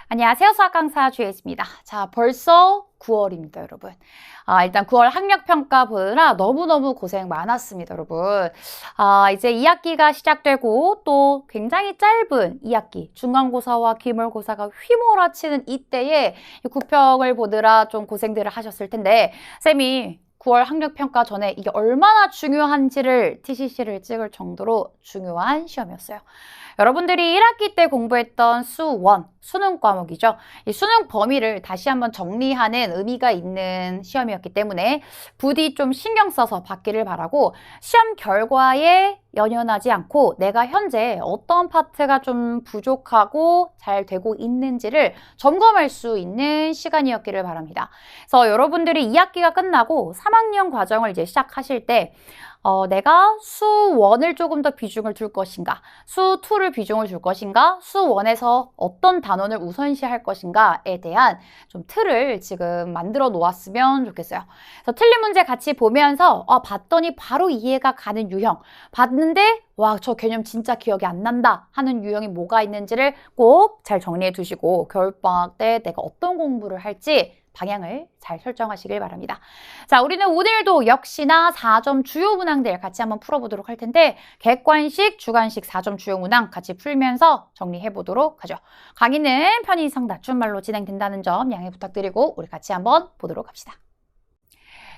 안녕하세요. 수학 강사 주혜입니다. 자, 벌써 9월입니다, 여러분. 일단 9월 학력평가 보느라 너무너무 고생 많았습니다, 여러분. 이제 2학기가 시작되고 또 굉장히 짧은 2학기, 중간고사와 기말고사가 휘몰아치는 이때에 구평을 보느라 좀 고생들을 하셨을 텐데, 쌤이 9월 학력평가 전에 이게 얼마나 중요한지를 TCC를 찍을 정도로 중요한 시험이었어요. 여러분들이 1학기 때 공부했던 수1, 수능 과목이죠. 이 수능 범위를 다시 한번 정리하는 의미가 있는 시험이었기 때문에 부디 좀 신경 써서 받기를 바라고 시험 결과에 연연하지 않고 내가 현재 어떤 파트가 좀 부족하고 잘 되고 있는지를 점검할 수 있는 시간이었기를 바랍니다. 그래서 여러분들이 2학기가 끝나고 3학년 과정을 이제 시작하실 때 내가 수1을 조금 더 비중을 둘 것인가, 수2를 비중을 줄 것인가, 수1에서 어떤 단원을 우선시할 것인가에 대한 좀 틀을 지금 만들어 놓았으면 좋겠어요. 그래서 틀린 문제 같이 보면서 봤더니 바로 이해가 가는 유형, 봤는데 와, 저 개념 진짜 기억이 안 난다 하는 유형이 뭐가 있는지를 꼭 잘 정리해 두시고 겨울방학 때 내가 어떤 공부를 할지 방향을 잘 설정하시길 바랍니다. 자, 우리는 오늘도 역시나 4점 주요 문항들 같이 한번 풀어보도록 할 텐데 객관식, 주관식 4점 주요 문항 같이 풀면서 정리해 보도록 하죠. 강의는 편의상 낮춤말로 진행된다는 점 양해 부탁드리고 우리 같이 한번 보도록 합시다.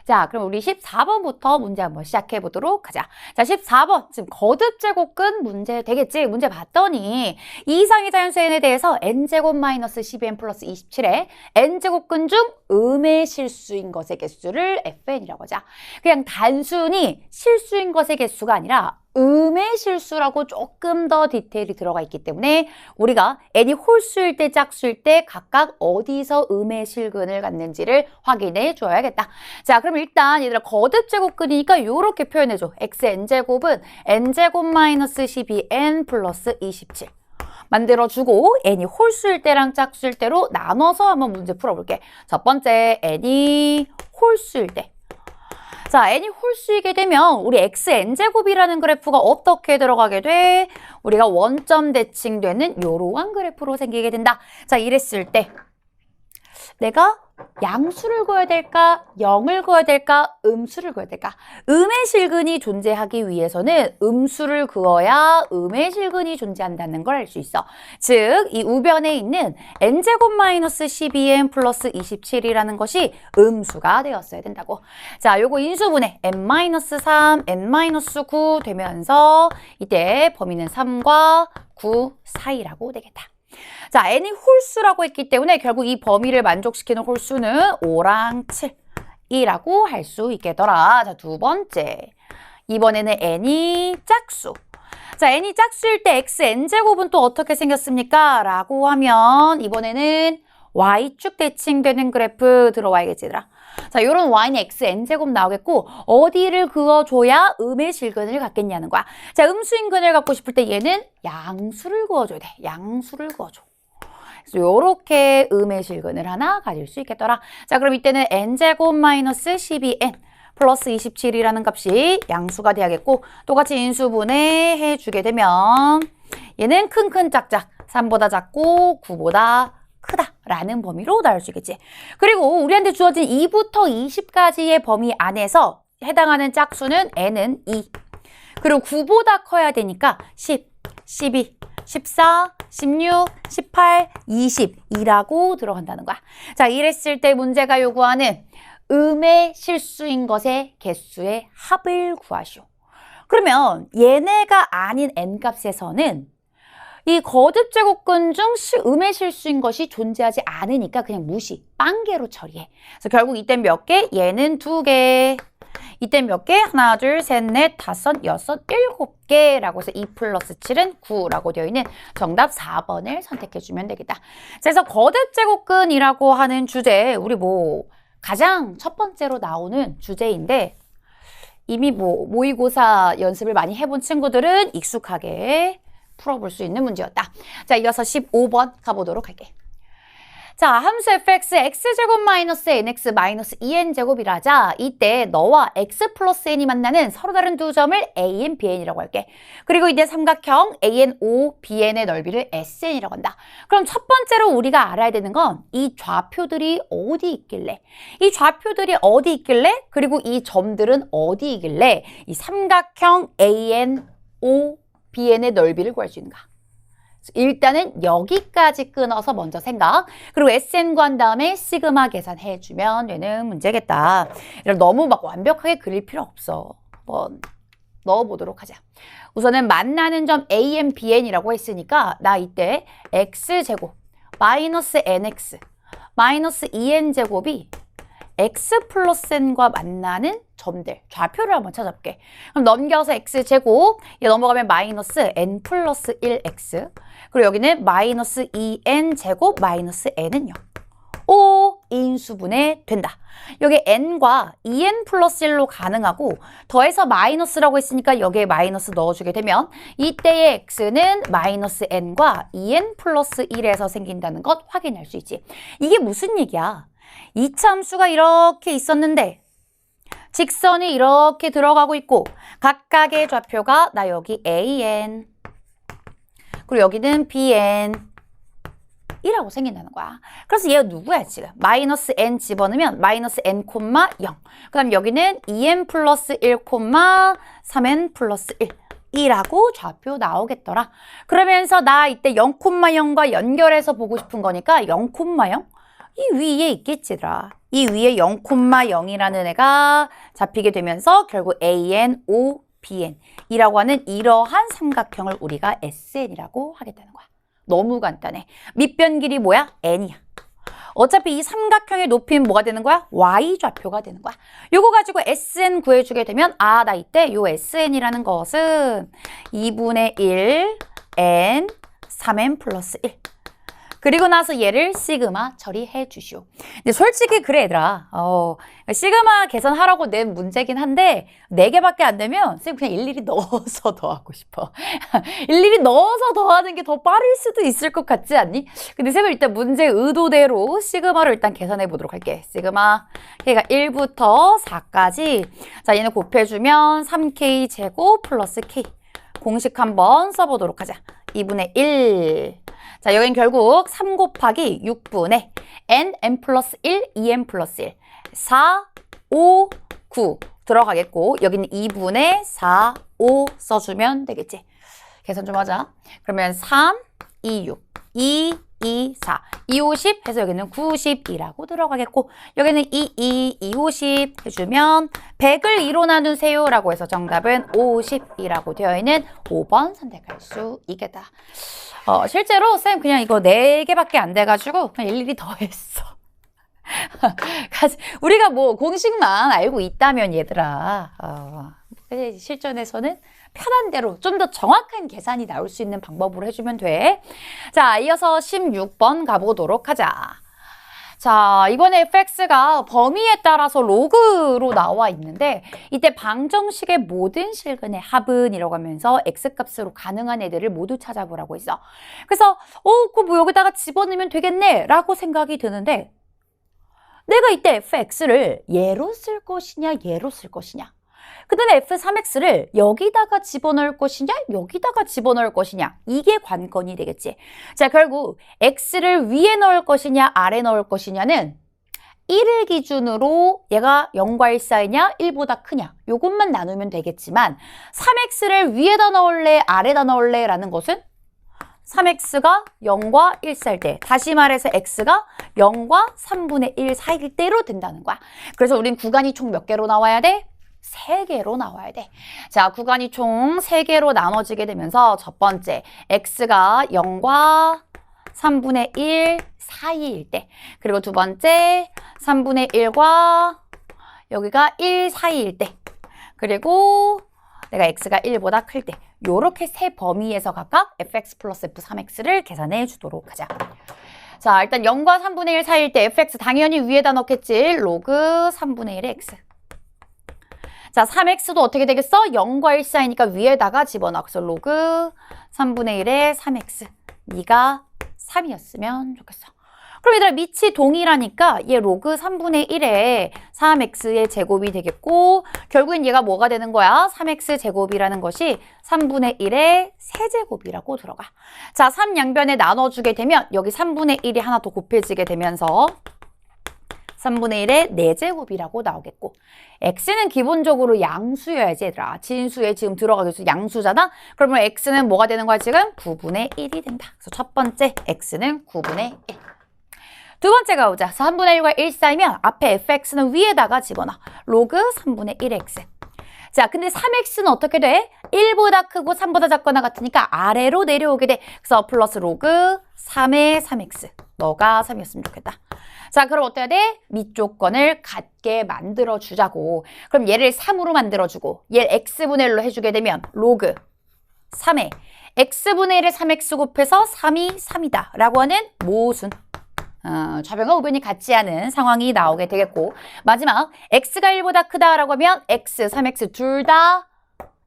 자, 그럼 우리 14번부터 문제 한번 시작해 보도록 하자. 자, 14번. 지금 거듭 제곱근 문제 되겠지? 문제 봤더니 이상의 자연수 n에 대해서 n제곱 마이너스 12n 플러스 27에 n제곱근 중 음의 실수인 것의 개수를 fn이라고 하자. 그냥 단순히 실수인 것의 개수가 아니라 음의 실수라고 조금 더 디테일이 들어가 있기 때문에 우리가 n이 홀수일 때 짝수일 때 각각 어디서 음의 실근을 갖는지를 확인해 줘야겠다. 자, 그럼 일단 얘들아 거듭 제곱근이니까 이렇게 표현해줘. xn제곱은 n제곱 마이너스 12n 플러스 27 만들어주고 n이 홀수일 때랑 짝수일 때로 나눠서 한번 문제 풀어볼게. 첫 번째 n이 홀수일 때. 자, n이 홀수이게 되면 우리 xn제곱이라는 그래프가 어떻게 들어가게 돼? 우리가 원점 대칭되는 이러한 그래프로 생기게 된다. 자, 이랬을 때 내가 양수를 그어야 될까? 0을 그어야 될까? 음수를 그어야 될까? 음의 실근이 존재하기 위해서는 음수를 그어야 음의 실근이 존재한다는 걸 알 수 있어. 즉, 이 우변에 있는 n제곱 마이너스 12n 플러스 27이라는 것이 음수가 되었어야 된다고. 자, 요거 인수분해 n-3, n-9 되면서 이때 범위는 3과 9 사이라고 되겠다. 자, n이 홀수라고 했기 때문에 결국 이 범위를 만족시키는 홀수는 5랑 7이라고 할 수 있겠더라. 자, 두 번째. 이번에는 n이 짝수. 자, n이 짝수일 때 xn제곱은 또 어떻게 생겼습니까? 라고 하면 이번에는 y축 대칭되는 그래프 들어와야겠지, 얘들아. 자, 요런 y는 xn제곱 나오겠고 어디를 그어줘야 음의 실근을 갖겠냐는 거야. 자, 음수인 근을 갖고 싶을 때 얘는 양수를 그어줘야 돼. 양수를 그어줘. 그래서 요렇게 음의 실근을 하나 가질 수 있겠더라. 자, 그럼 이때는 n제곱 마이너스 12n 플러스 27이라는 값이 양수가 돼야겠고 똑같이 인수분해 해주게 되면 얘는 큰큰 짝짝 3보다 작고 9보다 크다 라는 범위로 나올 수 있겠지. 그리고 우리한테 주어진 2부터 20까지의 범위 안에서 해당하는 짝수는 n은 2. 그리고 9보다 커야 되니까 10, 12, 14, 16, 18, 20이라고 들어간다는 거야. 자, 이랬을 때 문제가 요구하는 음의 실수인 것의 개수의 합을 구하시오. 그러면 얘네가 아닌 n값에서는 이 거듭 제곱근 중 음의 실수인 것이 존재하지 않으니까 그냥 무시, 빵개로 처리해. 그래서 결국 이땐 몇 개? 얘는 2개. 이땐 몇 개? 하나, 둘, 셋, 넷, 다섯, 여섯, 7개라고 해서 2 플러스 7은 9라고 되어 있는 정답 4번을 선택해주면 되겠다. 그래서 거듭 제곱근이라고 하는 주제, 우리 가장 첫 번째로 나오는 주제인데 이미 모의고사 연습을 많이 해본 친구들은 익숙하게 풀어볼 수 있는 문제였다. 자, 이어서 15번 가보도록 할게. 자, 함수 fx x제곱 마이너스 nx 마이너스 2n제곱이라자 이때 너와 x 플러스 n이 만나는 서로 다른 두 점을 an, bn이라고 할게. 그리고 이때 삼각형 an, o, bn의 넓이를 sn이라고 한다. 그럼 첫 번째로 우리가 알아야 되는 건 이 좌표들이 어디 있길래, 이 좌표들이 어디 있길래, 그리고 이 점들은 어디 있길래 이 삼각형 an, o, bn의 넓이를 구할 수 있는가. 일단은 여기까지 끊어서 먼저 생각. 그리고 SN 구한 다음에 시그마 계산해주면 되는 문제겠다. 이걸 너무 막 완벽하게 그릴 필요 없어. 한번 넣어보도록 하자. 우선은 만나는 점 AN, BN이라고 했으니까 나 이때 X제곱 마이너스 NX 마이너스 2N제곱이 x 플러스 n과 만나는 점들, 좌표를 한번 찾아볼게. 그럼 넘겨서 x제곱, 얘 넘어가면 마이너스 n 플러스 1x, 그리고 여기는 마이너스 2n 제곱 마이너스 n은 0. 오, 인수분해 된다. 여기 n과 2n 플러스 1로 가능하고 더해서 마이너스라고 했으니까 여기에 마이너스 넣어주게 되면 이때의 x는 마이너스 n과 2n 플러스 1에서 생긴다는 것 확인할 수 있지. 이게 무슨 얘기야? 이차 함수가 이렇게 있었는데 직선이 이렇게 들어가고 있고 각각의 좌표가 나 여기 AN 그리고 여기는 BN 이라고 생긴다는 거야. 그래서 얘가 누구야 지금? 마이너스 n 집어넣으면 마이너스 n, 0. 그 다음 여기는 2n 플러스 1, 3n 플러스 1. 이라고 좌표 나오겠더라. 그러면서 나 이때 0,0과 연결해서 보고 싶은 거니까 0,0? 이 위에 있겠지라. 이 위에 0,0이라는 애가 잡히게 되면서 결국 AN, O, BN 이라고 하는 이러한 삼각형을 우리가 SN이라고 하겠다는 거야. 너무 간단해. 밑변 길이 뭐야? N이야. 어차피 이 삼각형의 높이는 뭐가 되는 거야? Y좌표가 되는 거야. 요거 가지고 SN 구해주게 되면 아, 나 이때 요 SN이라는 것은 2분의 1 N 3N 플러스 1 그리고 나서 얘를 시그마 처리해 주시오. 근데 솔직히 그래 얘들아. 시그마 계산하라고 낸 문제긴 한데 4개밖에 안 되면 쌤 그냥 일일이 넣어서 더하고 싶어. 일일이 넣어서 더하는 게 더 빠를 수도 있을 것 같지 않니? 근데 쌤은 일단 문제 의도대로 시그마를 일단 계산해 보도록 할게. 시그마 얘가 1부터 4까지 자 얘는 곱해주면 3K 제곱 플러스 K 공식 한번 써보도록 하자. 2분의 1 자, 여긴 결국 3 곱하기 6분의 n 플러스 1, 2n 플러스 1, 4, 5, 9 들어가겠고 여기는 2분의 4, 5 써주면 되겠지. 계산 좀 하자. 그러면 3, 2, 6, 2, 2, 4, 2, 50 해서 여기는 92라고 들어가겠고 여기는 2, 50 해주면 100을 2로 나누세요 라고 해서 정답은 50이라고 되어 있는 5번 선택할 수 있겠다. 실제로 쌤 그냥 이거 4개밖에 안 돼가지고 그냥 일일이 더했어. 우리가 뭐 공식만 알고 있다면 얘들아 실전에서는 편한 대로 좀 더 정확한 계산이 나올 수 있는 방법으로 해주면 돼. 자, 이어서 16번 가보도록 하자. 자, 이번에 fx가 범위에 따라서 로그로 나와 있는데 이때 방정식의 모든 실근의 합은이라고 하면서 x값으로 가능한 애들을 모두 찾아보라고 했어. 그래서 그 뭐 여기다가 집어넣으면 되겠네 라고 생각이 드는데 내가 이때 fx를 얘로 쓸 것이냐 얘로 쓸 것이냐 그 다음에 f3x를 여기다가 집어넣을 것이냐 여기다가 집어넣을 것이냐 이게 관건이 되겠지. 자, 결국 x를 위에 넣을 것이냐 아래 넣을 것이냐는 1을 기준으로 얘가 0과 1 사이냐 1보다 크냐 요것만 나누면 되겠지만 3x를 위에다 넣을래 아래다 넣을래 라는 것은 3x가 0과 1 사이일 때 다시 말해서 x가 0과 3분의 1 사이일 때로 된다는 거야. 그래서 우린 구간이 총 몇 개로 나와야 돼? 3개로 나와야 돼. 자, 구간이 총 3개로 나눠지게 되면서 첫 번째 x가 0과 3분의 1 사이일 때 그리고 두 번째 3분의 1과 여기가 1 사이일 때 그리고 내가 x가 1보다 클 때 요렇게 세 범위에서 각각 fx 플러스 f3x를 계산해 주도록 하자. 자, 일단 0과 3분의 1 사이일 때 fx 당연히 위에다 넣겠지. 로그 3분의 1의 x. 자, 3x도 어떻게 되겠어? 0과 1 사이니까 위에다가 집어넣어. 로그 3분의 1의 3x. 네가 3이었으면 좋겠어. 그럼 얘들아 밑이 동일하니까 얘 로그 3분의 1에 3x의 제곱이 되겠고 결국엔 얘가 뭐가 되는 거야? 3x 제곱이라는 것이 3분의 1의 세제곱이라고 들어가. 자, 3 양변에 나눠주게 되면 여기 3분의 1이 하나 더 곱해지게 되면서 3분의 1의 4제곱이라고 나오겠고 x는 기본적으로 양수여야지 얘들아. 진수에 지금 들어가게 돼서 양수잖아? 그러면 x는 뭐가 되는 거야 지금? 9분의 1이 된다. 그래서 첫 번째 x는 9분의 1. 두 번째 가보자. 3분의 1과 1 사이면 앞에 fx는 위에다가 집어넣어. 로그 3분의 1x. 자, 근데 3x는 어떻게 돼? 1보다 크고 3보다 작거나 같으니까 아래로 내려오게 돼. 그래서 플러스 로그 3의 3x. 너가 3이었으면 좋겠다. 자, 그럼 어때야 돼? 밑조건을 같게 만들어주자고. 그럼 얘를 3으로 만들어주고 얘를 x분의 1로 해주게 되면 로그 3에 x분의 1에 3x 곱해서 3이 3이다 라고 하는 모순. 좌변과 우변이 같지 않은 상황이 나오게 되겠고 마지막 x가 1보다 크다라고 하면 x, 3x 둘 다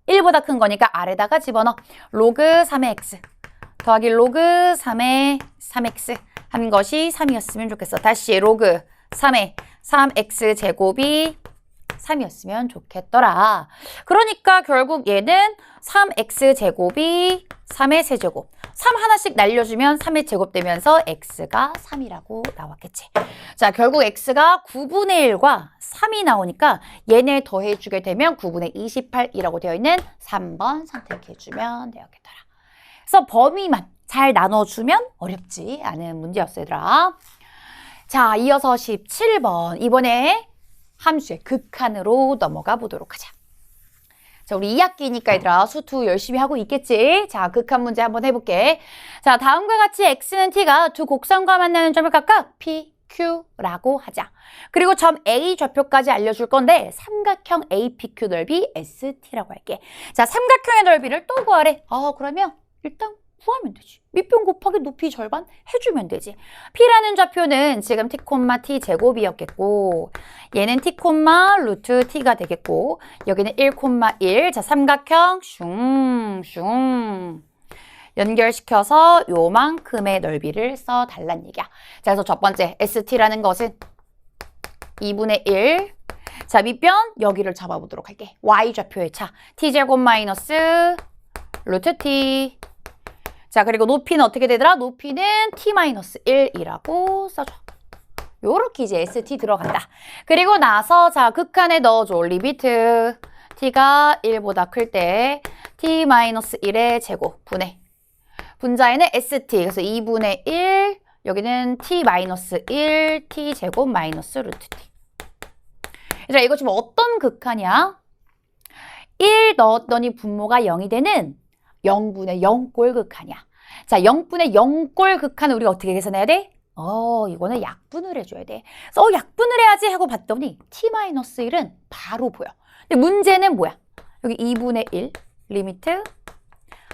1보다 큰 거니까 아래다가 집어넣어. 로그 3의 x 더하기 로그 3의 3x 한 것이 3이었으면 좋겠어. 다시 로그 3의 3x 제곱이 3이었으면 좋겠더라. 그러니까 결국 얘는 3x 제곱이 3의 세제곱. 3 하나씩 날려주면 3의 제곱 되면서 x가 3이라고 나왔겠지. 자, 결국 x가 9분의 1과 3이 나오니까 얘네 더해주게 되면 9분의 28이라고 되어 있는 3번 선택해주면 되겠더라. 그래서 범위만 잘 나눠주면 어렵지 않은 문제였어, 얘들아. 자, 이어서 17번. 이번에 함수의 극한으로 넘어가 보도록 하자. 자, 우리 2학기니까 얘들아 수투 열심히 하고 있겠지? 자, 극한 문제 한번 해볼게. 자, 다음과 같이 x는 t가 두 곡선과 만나는 점을 각각 p, q라고 하자. 그리고 점 A 좌표까지 알려줄 건데 삼각형 APQ 넓이 ST라고 할게. 자, 삼각형의 넓이를 또 구하래. 그러면 일단 구하면 되지. 밑변 곱하기 높이 절반 해주면 되지. P라는 좌표는 지금 t, t 제곱이었겠고 얘는 t, 루트 t가 되겠고 여기는 1, 1. 자, 삼각형 슝 연결시켜서 요만큼의 넓이를 써달란 얘기야. 자, 그래서 첫 번째 ST라는 것은 2분의 1. 자, 밑변 여기를 잡아보도록 할게. Y좌표의 차. t제곱 마이너스 루트 t. 자, 그리고 높이는 어떻게 되더라? 높이는 t-1이라고 써줘. 요렇게 이제 ST 들어간다. 그리고 나서 자, 극한에 넣어줘. 리미트 t가 1보다 클 때 t-1의 제곱 분의 분자에는 ST. 그래서 2분의 1 여기는 t-1 t제곱 마이너스 루트 t. 얘들아, 이거 지금 어떤 극한이야? 1 넣었더니 분모가 0이 되는 0분의 0꼴 극한이야. 자, 0분의 0꼴 극한을 우리가 어떻게 계산해야 돼? 이거는 약분을 해줘야 돼. 그래서 약분을 해야지 하고 봤더니 t-1은 바로 보여. 근데 문제는 뭐야? 여기 2분의 1 리미트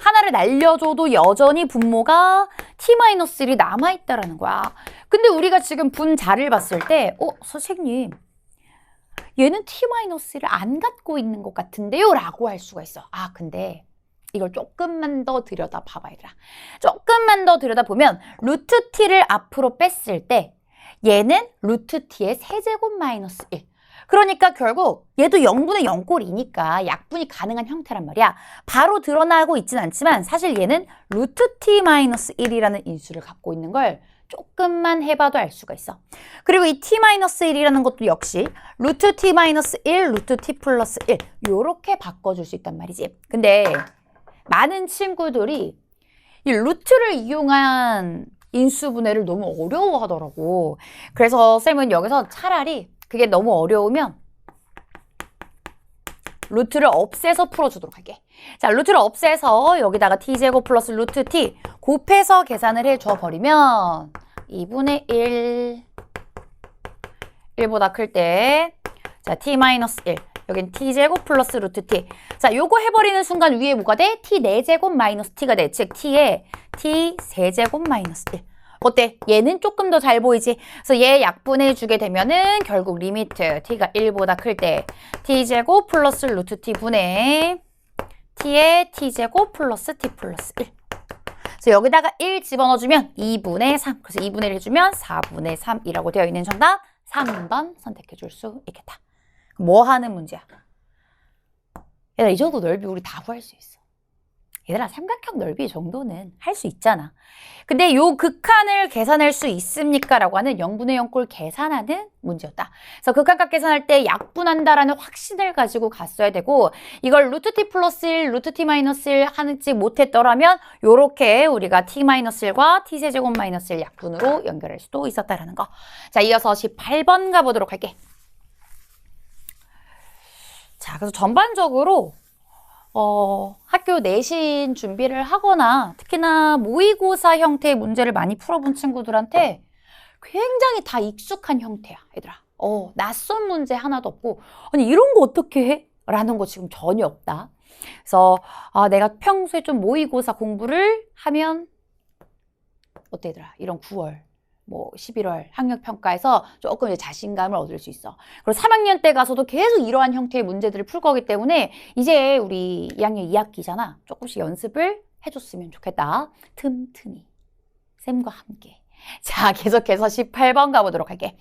하나를 날려줘도 여전히 분모가 t-1이 남아있다라는 거야. 근데 우리가 지금 분자를 봤을 때 선생님 얘는 t-를 안 갖고 있는 것 같은데요? 라고 할 수가 있어. 근데 이걸 조금만 더 들여다 봐봐, 얘들아. 조금만 더 들여다보면 루트 t를 앞으로 뺐을 때 얘는 루트 t의 세제곱 마이너스 1. 그러니까 결국 얘도 0분의 0꼴이니까 약분이 가능한 형태란 말이야. 바로 드러나고 있진 않지만 사실 얘는 루트 t 마이너스 1이라는 인수를 갖고 있는 걸 조금만 해봐도 알 수가 있어. 그리고 이 t-1이라는 것도 역시 루트 t-1, 루트 t 플러스 1 요렇게 바꿔줄 수 있단 말이지. 근데 많은 친구들이 이 루트를 이용한 인수분해를 너무 어려워하더라고. 그래서 쌤은 여기서 차라리 그게 너무 어려우면 루트를 없애서 풀어주도록 할게. 자, 루트를 없애서 여기다가 t제곱 플러스 루트 t 곱해서 계산을 해줘 버리면 2분의 1 1보다 클 때 자, t-1 여긴 t제곱 플러스 루트 t. 자, 요거 해버리는 순간 위에 뭐가 돼? t 4제곱 마이너스 t가 돼. 즉 t에 t 세제곱 마이너스 1. 어때? 얘는 조금 더 잘 보이지? 그래서 얘 약분해주게 되면은 결국 리미트 t가 1보다 클 때 t제곱 플러스 루트 t 분의 t의 t제곱 플러스 t 플러스 1. 그래서 여기다가 1 집어넣어주면 2분의 3. 그래서 2분의 1 해주면 4분의 3이라고 되어 있는 정답 3번 선택해 줄 수 있겠다. 뭐 하는 문제야? 얘들아, 이 정도 넓이 우리 다 구할 수 있어. 얘들아, 삼각형 넓이 정도는 할 수 있잖아. 근데 요 극한을 계산할 수 있습니까? 라고 하는 0분의 0꼴 계산하는 문제였다. 그래서 극한값 계산할 때 약분한다라는 확신을 가지고 갔어야 되고, 이걸 루트 t 플러스 1, 루트 t 마이너스 1 하는지 못했더라면 요렇게 우리가 t 마이너스 1과 t 세제곱 마이너스 1 약분으로 연결할 수도 있었다라는 거. 자, 이어서 18번 가보도록 할게. 자, 그래서 전반적으로 학교 내신 준비를 하거나 특히나 모의고사 형태의 문제를 많이 풀어본 친구들한테 굉장히 다 익숙한 형태야, 얘들아. 낯선 문제 하나도 없고, 아니, 이런 거 어떻게 해? 라는 거 지금 전혀 없다. 그래서 내가 평소에 좀 모의고사 공부를 하면 어때, 얘들아? 이런 9월, 뭐 11월 학력평가에서 조금 이제 자신감을 얻을 수 있어. 그리고 3학년 때 가서도 계속 이러한 형태의 문제들을 풀 거기 때문에 이제 우리 2학년 2학기잖아. 조금씩 연습을 해줬으면 좋겠다. 틈틈이 쌤과 함께. 자, 계속해서 18번 가보도록 할게.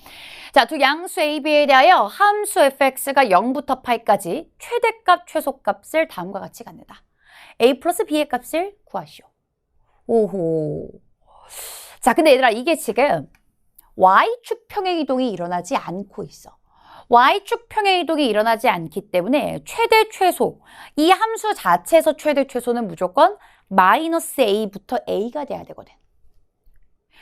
자, 두 양수 A, B에 대하여 함수 fx가 0부터 파이까지 최대값, 최소값을 다음과 같이 갖는다. A 플러스 B의 값을 구하시오. 오호. 자, 근데 얘들아, 이게 지금 Y축 평행 이동이 일어나지 않고 있어. Y축 평행 이동이 일어나지 않기 때문에 최대 최소, 이 함수 자체에서 최대 최소는 무조건 마이너스 A부터 A가 돼야 되거든.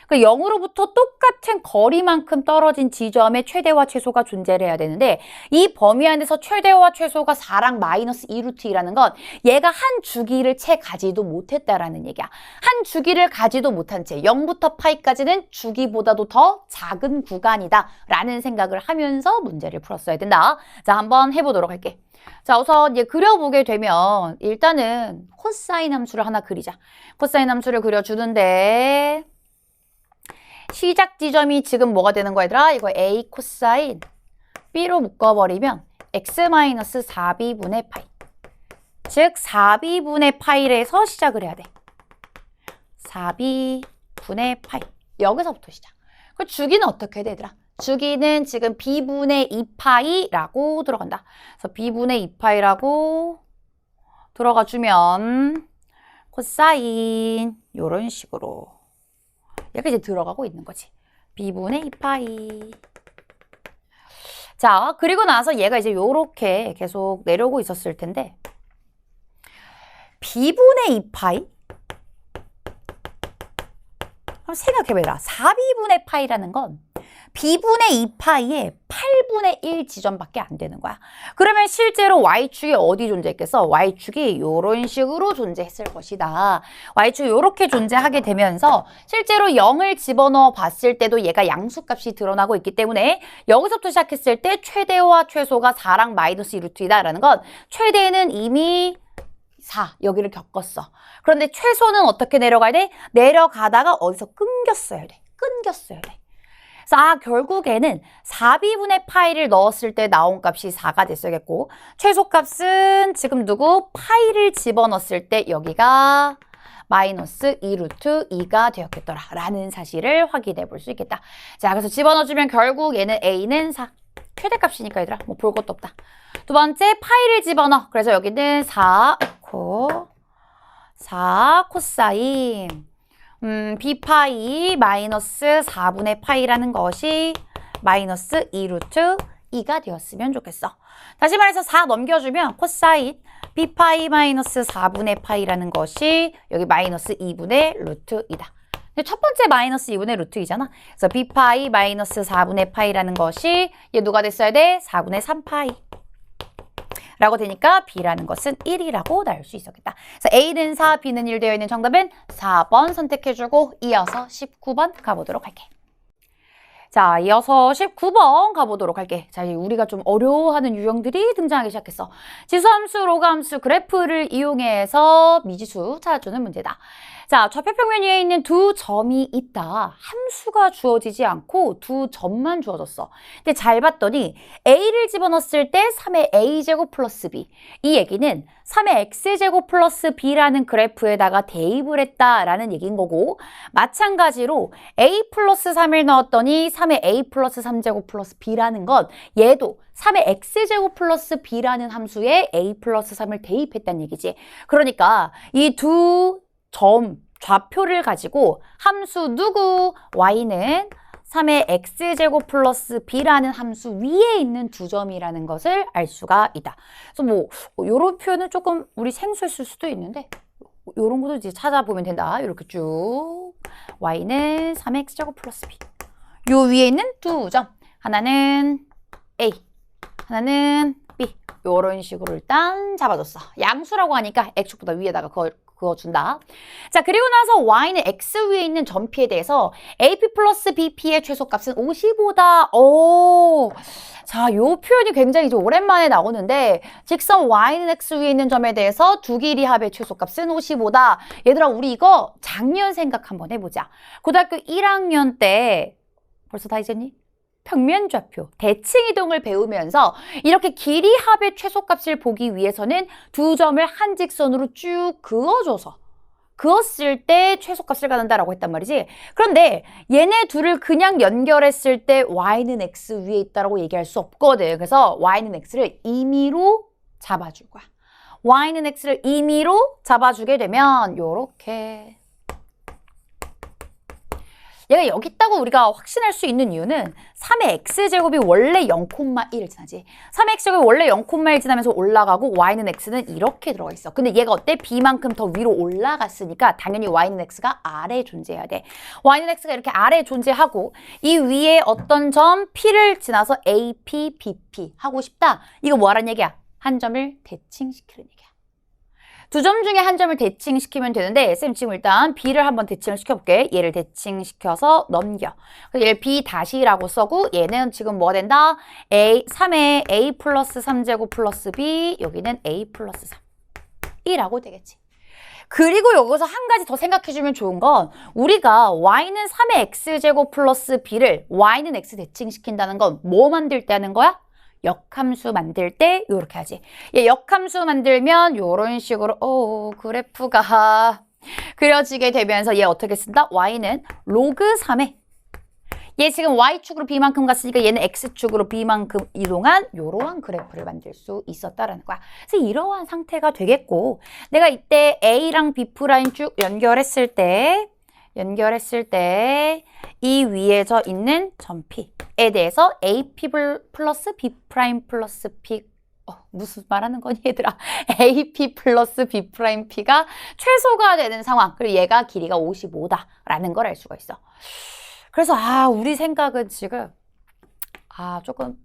그러니까 0으로부터 똑같은 거리만큼 떨어진 지점에 최대와 최소가 존재를 해야 되는데, 이 범위 안에서 최대와 최소가 4랑 마이너스 2루트이라는 건 얘가 한 주기를 채 가지도 못했다라는 얘기야. 한 주기를 가지도 못한 채 0부터 파이까지는 주기보다도 더 작은 구간이다 라는 생각을 하면서 문제를 풀었어야 된다. 자, 한번 해보도록 할게. 자, 우선 얘 그려보게 되면 일단은 코사인 함수를 하나 그리자. 코사인 함수를 그려주는데 시작 지점이 지금 뭐가 되는 거야, 얘들아? 이거 A 코사인 B로 묶어버리면 x-4b분의 파이. 즉 4b분의 파이에서 시작을 해야 돼. 4b분의 파이. 여기서부터 시작. 그 주기는 어떻게 돼, 얘들아? 주기는 지금 b분의 2파이라고 들어간다. 그래서 b분의 2파이라고 들어가주면 코사인 요런 식으로 이렇게 이제 들어가고 있는 거지. b분의 2파이. 자, 그리고 나서 얘가 이제 요렇게 계속 내려오고 있었을 텐데 b분의 2파이? 그럼 생각해봐라. 4b분의 파이라는 건 b분의 2파이의 8분의 1 지점밖에 안 되는 거야. 그러면 실제로 y축이 어디 존재했겠어? y축이 이런 식으로 존재했을 것이다. y축이 이렇게 존재하게 되면서 실제로 0을 집어넣어 봤을 때도 얘가 양수값이 드러나고 있기 때문에 여기서부터 시작했을 때 최대와 최소가 4랑 마이너스 2루트이다라는 건 최대는 이미 4, 여기를 겪었어. 그런데 최소는 어떻게 내려가야 돼? 내려가다가 어디서 끊겼어야 돼. 끊겼어야 돼. 자, 결국에는 4b분의 파이를 넣었을 때 나온 값이 4가 됐어야겠고, 최소값은 지금 누구? 파이를 집어넣었을 때 여기가 마이너스 2루트 2가 되었겠더라 라는 사실을 확인해 볼 수 있겠다. 자, 그래서 집어넣어주면 결국 얘는 A는 4. 최대값이니까 얘들아, 뭐 볼 것도 없다. 두 번째, 파이를 집어넣어. 그래서 여기는 4 코사인 b파이 마이너스 4분의 파이라는 것이 마이너스 2루트 2가 되었으면 좋겠어. 다시 말해서 4 넘겨주면 코사인 b파이 마이너스 4분의 파이라는 것이 여기 마이너스 2분의 루트 2다. 첫 번째 마이너스 2분의 루트 2잖아. 그래서 b파이 마이너스 4분의 파이라는 것이 얘 누가 됐어야 돼? 4분의 3파이. 라고 되니까 B라는 것은 1이라고 나올 수 있었겠다. 그래서 A는 4, B는 1 되어 있는 정답은 4번 선택해주고 이어서 19번 가보도록 할게. 자, 이어서 19번 가보도록 할게. 자, 우리가 좀 어려워하는 유형들이 등장하기 시작했어. 지수함수, 로그함수, 그래프를 이용해서 미지수 찾아주는 문제다. 자, 좌표평면 위에 있는 두 점이 있다. 함수가 주어지지 않고 두 점만 주어졌어. 근데 잘 봤더니 a를 집어넣었을 때 3의 a제곱 플러스 b. 이 얘기는 3의 x제곱 플러스 b라는 그래프에다가 대입을 했다라는 얘기인 거고, 마찬가지로 a 플러스 3을 넣었더니 3의 a 플러스 3제곱 플러스 b라는 건 얘도 3의 x제곱 플러스 b라는 함수에 a 플러스 3을 대입했다는 얘기지. 그러니까 이 두 점, 좌표를 가지고 함수 누구? y는 3의 x제곱 플러스 b라는 함수 위에 있는 두 점이라는 것을 알 수가 있다. 그래서 뭐 이런 표현은 조금 우리 생소했을 수도 있는데 이런 것도 이제 찾아보면 된다. 이렇게 쭉 y는 3x제곱 플러스 b. 요 위에 있는 두 점. 하나는 a, 하나는 b. 요런 식으로 일단 잡아줬어. 양수라고 하니까 x축보다 위에다가 그어준다. 자, 그리고 나서 y는 x 위에 있는 점피에 대해서 ap 플러스 bp의 최소값은 55다. 오, 자, 요 표현이 굉장히 좀 오랜만에 나오는데, 직선 y는 x 위에 있는 점에 대해서 두 길이 합의 최소값은 55다. 얘들아, 우리 이거 작년 생각 한번 해보자. 고등학교 1학년 때 벌써 다 잊었니? 평면좌표, 대칭이동을 배우면서 이렇게 길이 합의 최소값을 보기 위해서는 두 점을 한 직선으로 쭉 그어줘서 그었을 때 최소값을 갖는다라고 했단 말이지. 그런데 얘네 둘을 그냥 연결했을 때 y는 x 위에 있다라고 얘기할 수 없거든. 그래서 y는 x를 임의로 잡아줄 거야. y는 x를 임의로 잡아주게 되면 요렇게 얘가 여기 있다고 우리가 확신할 수 있는 이유는 3의 x제곱이 원래 0,1을 지나지. 3의 x제곱이 원래 0,1 지나면서 올라가고 y는 x는 이렇게 들어가 있어. 근데 얘가 어때? b만큼 더 위로 올라갔으니까 당연히 y는 x가 아래에 존재해야 돼. y는 x가 이렇게 아래에 존재하고 이 위에 어떤 점 p를 지나서 AP, BP 하고 싶다. 이거 뭐 하라는 얘기야? 한 점을 대칭시키는 얘기야. 두 점 중에 한 점을 대칭시키면 되는데 쌤 지금 일단 b를 한번 대칭을 시켜볼게. 얘를 대칭시켜서 넘겨. 얘를 b 다시라고 써고 얘는 지금 뭐 된다? 3의 a 플러스 3제곱 플러스 b 여기는 a 플러스 3 이라고 되겠지. 그리고 여기서 한 가지 더 생각해주면 좋은 건 우리가 y는 3의 x제곱 플러스 b를 y는 x 대칭시킨다는 건 뭐 만들 때 하는 거야? 역함수 만들 때 이렇게 하지. 얘 역함수 만들면 이런 식으로 그래프가 그려지게 되면서 얘 어떻게 쓴다? y는 로그 3에 얘 지금 y축으로 b만큼 갔으니까 얘는 x축으로 b만큼 이동한 이러한 그래프를 만들 수 있었다라는 거야. 그래서 이러한 상태가 되겠고 내가 이때 a랑 b' 쭉 연결했을 때 이 위에져 있는 점 P에 대해서 AP 플러스 B' 플러스 P 무슨 말하는 거니 얘들아? AP 플러스 B' P가 최소가 되는 상황. 그리고 얘가 길이가 55다라는 걸 알 수가 있어. 그래서 우리 생각은 지금 조금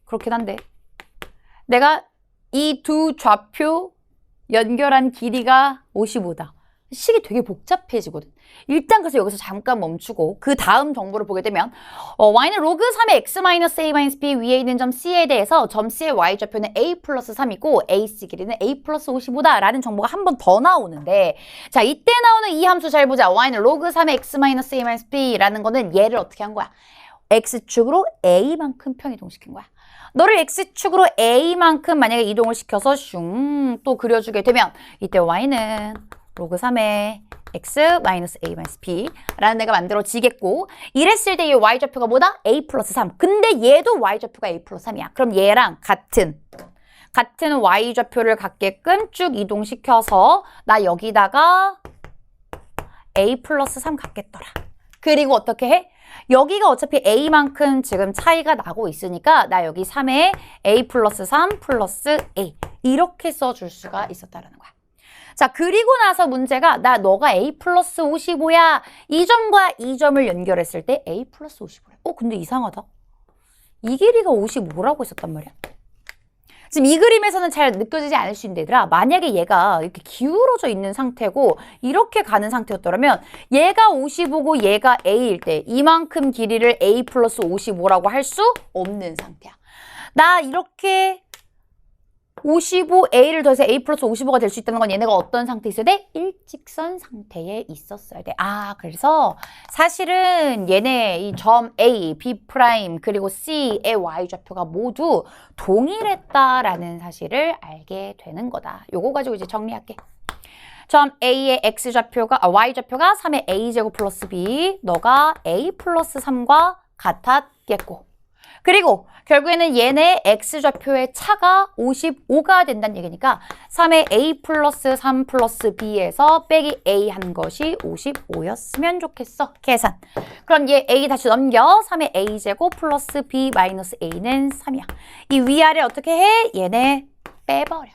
그렇긴 한데 내가 이 두 좌표 연결한 길이가 55다. 식이 되게 복잡해지거든. 일단 그래서 여기서 잠깐 멈추고 그 다음 정보를 보게 되면 y는 로그 3의 x-a-b 위에 있는 점 c에 대해서 점 c의 y좌표는 a 플러스 3이고 ac 길이는 a 플러스 55다라는 정보가 한 번 더 나오는데 자 이때 나오는 이 함수 잘 보자. y는 로그 3의 x-a-b라는 거는 얘를 어떻게 한 거야? x축으로 a만큼 평이동시킨 거야. 너를 x축으로 a만큼 만약에 이동을 시켜서 슝 또 그려주게 되면 이때 y는 로그 3의 x-a-b라는 애가 만들어지겠고 이랬을 때 이 y좌표가 뭐다? a 플러스 3. 근데 얘도 y좌표가 a 플러스 3이야. 그럼 얘랑 같은 y좌표를 갖게끔 쭉 이동시켜서 나 여기다가 a 플러스 3 갖겠더라. 그리고 어떻게 해? 여기가 어차피 a만큼 지금 차이가 나고 있으니까 나 여기 3의 a 플러스 3 플러스 a 이렇게 써줄 수가 있었다는 거야. 자, 그리고 나서 문제가 너가 a 플러스 55야. 이 점과 이 점을 연결했을 때 a 플러스 55래. 근데 이상하다. 이 길이가 55라고 했었단 말이야. 지금 이 그림에서는 잘 느껴지지 않을 수 있는데 얘들아 만약에 얘가 이렇게 기울어져 있는 상태고 이렇게 가는 상태였더라면 얘가 55고 얘가 a일 때 이만큼 길이를 a 플러스 55라고 할 수 없는 상태야. 나 이렇게 55a를 더해서 a 플러스 55가 될 수 있다는 건 얘네가 어떤 상태에 있어야 돼? 일직선 상태에 있었어야 돼. 그래서 사실은 얘네 이 점 A, B 프라임 그리고 C의 y좌표가 모두 동일했다라는 사실을 알게 되는 거다. 요거 가지고 이제 정리할게. 점 A의 y좌표가 3의 a제곱 플러스 b, 너가 a 플러스 3과 같았겠고, 그리고 결국에는 얘네 x좌표의 차가 55가 된다는 얘기니까 3의 a 플러스 3 플러스 b에서 빼기 a 한 것이 55였으면 좋겠어. 계산. 그럼 얘 a 다시 넘겨. 3의 a제곱 플러스 b 마이너스 a는 3이야. 이 위아래 어떻게 해? 얘네 빼버려.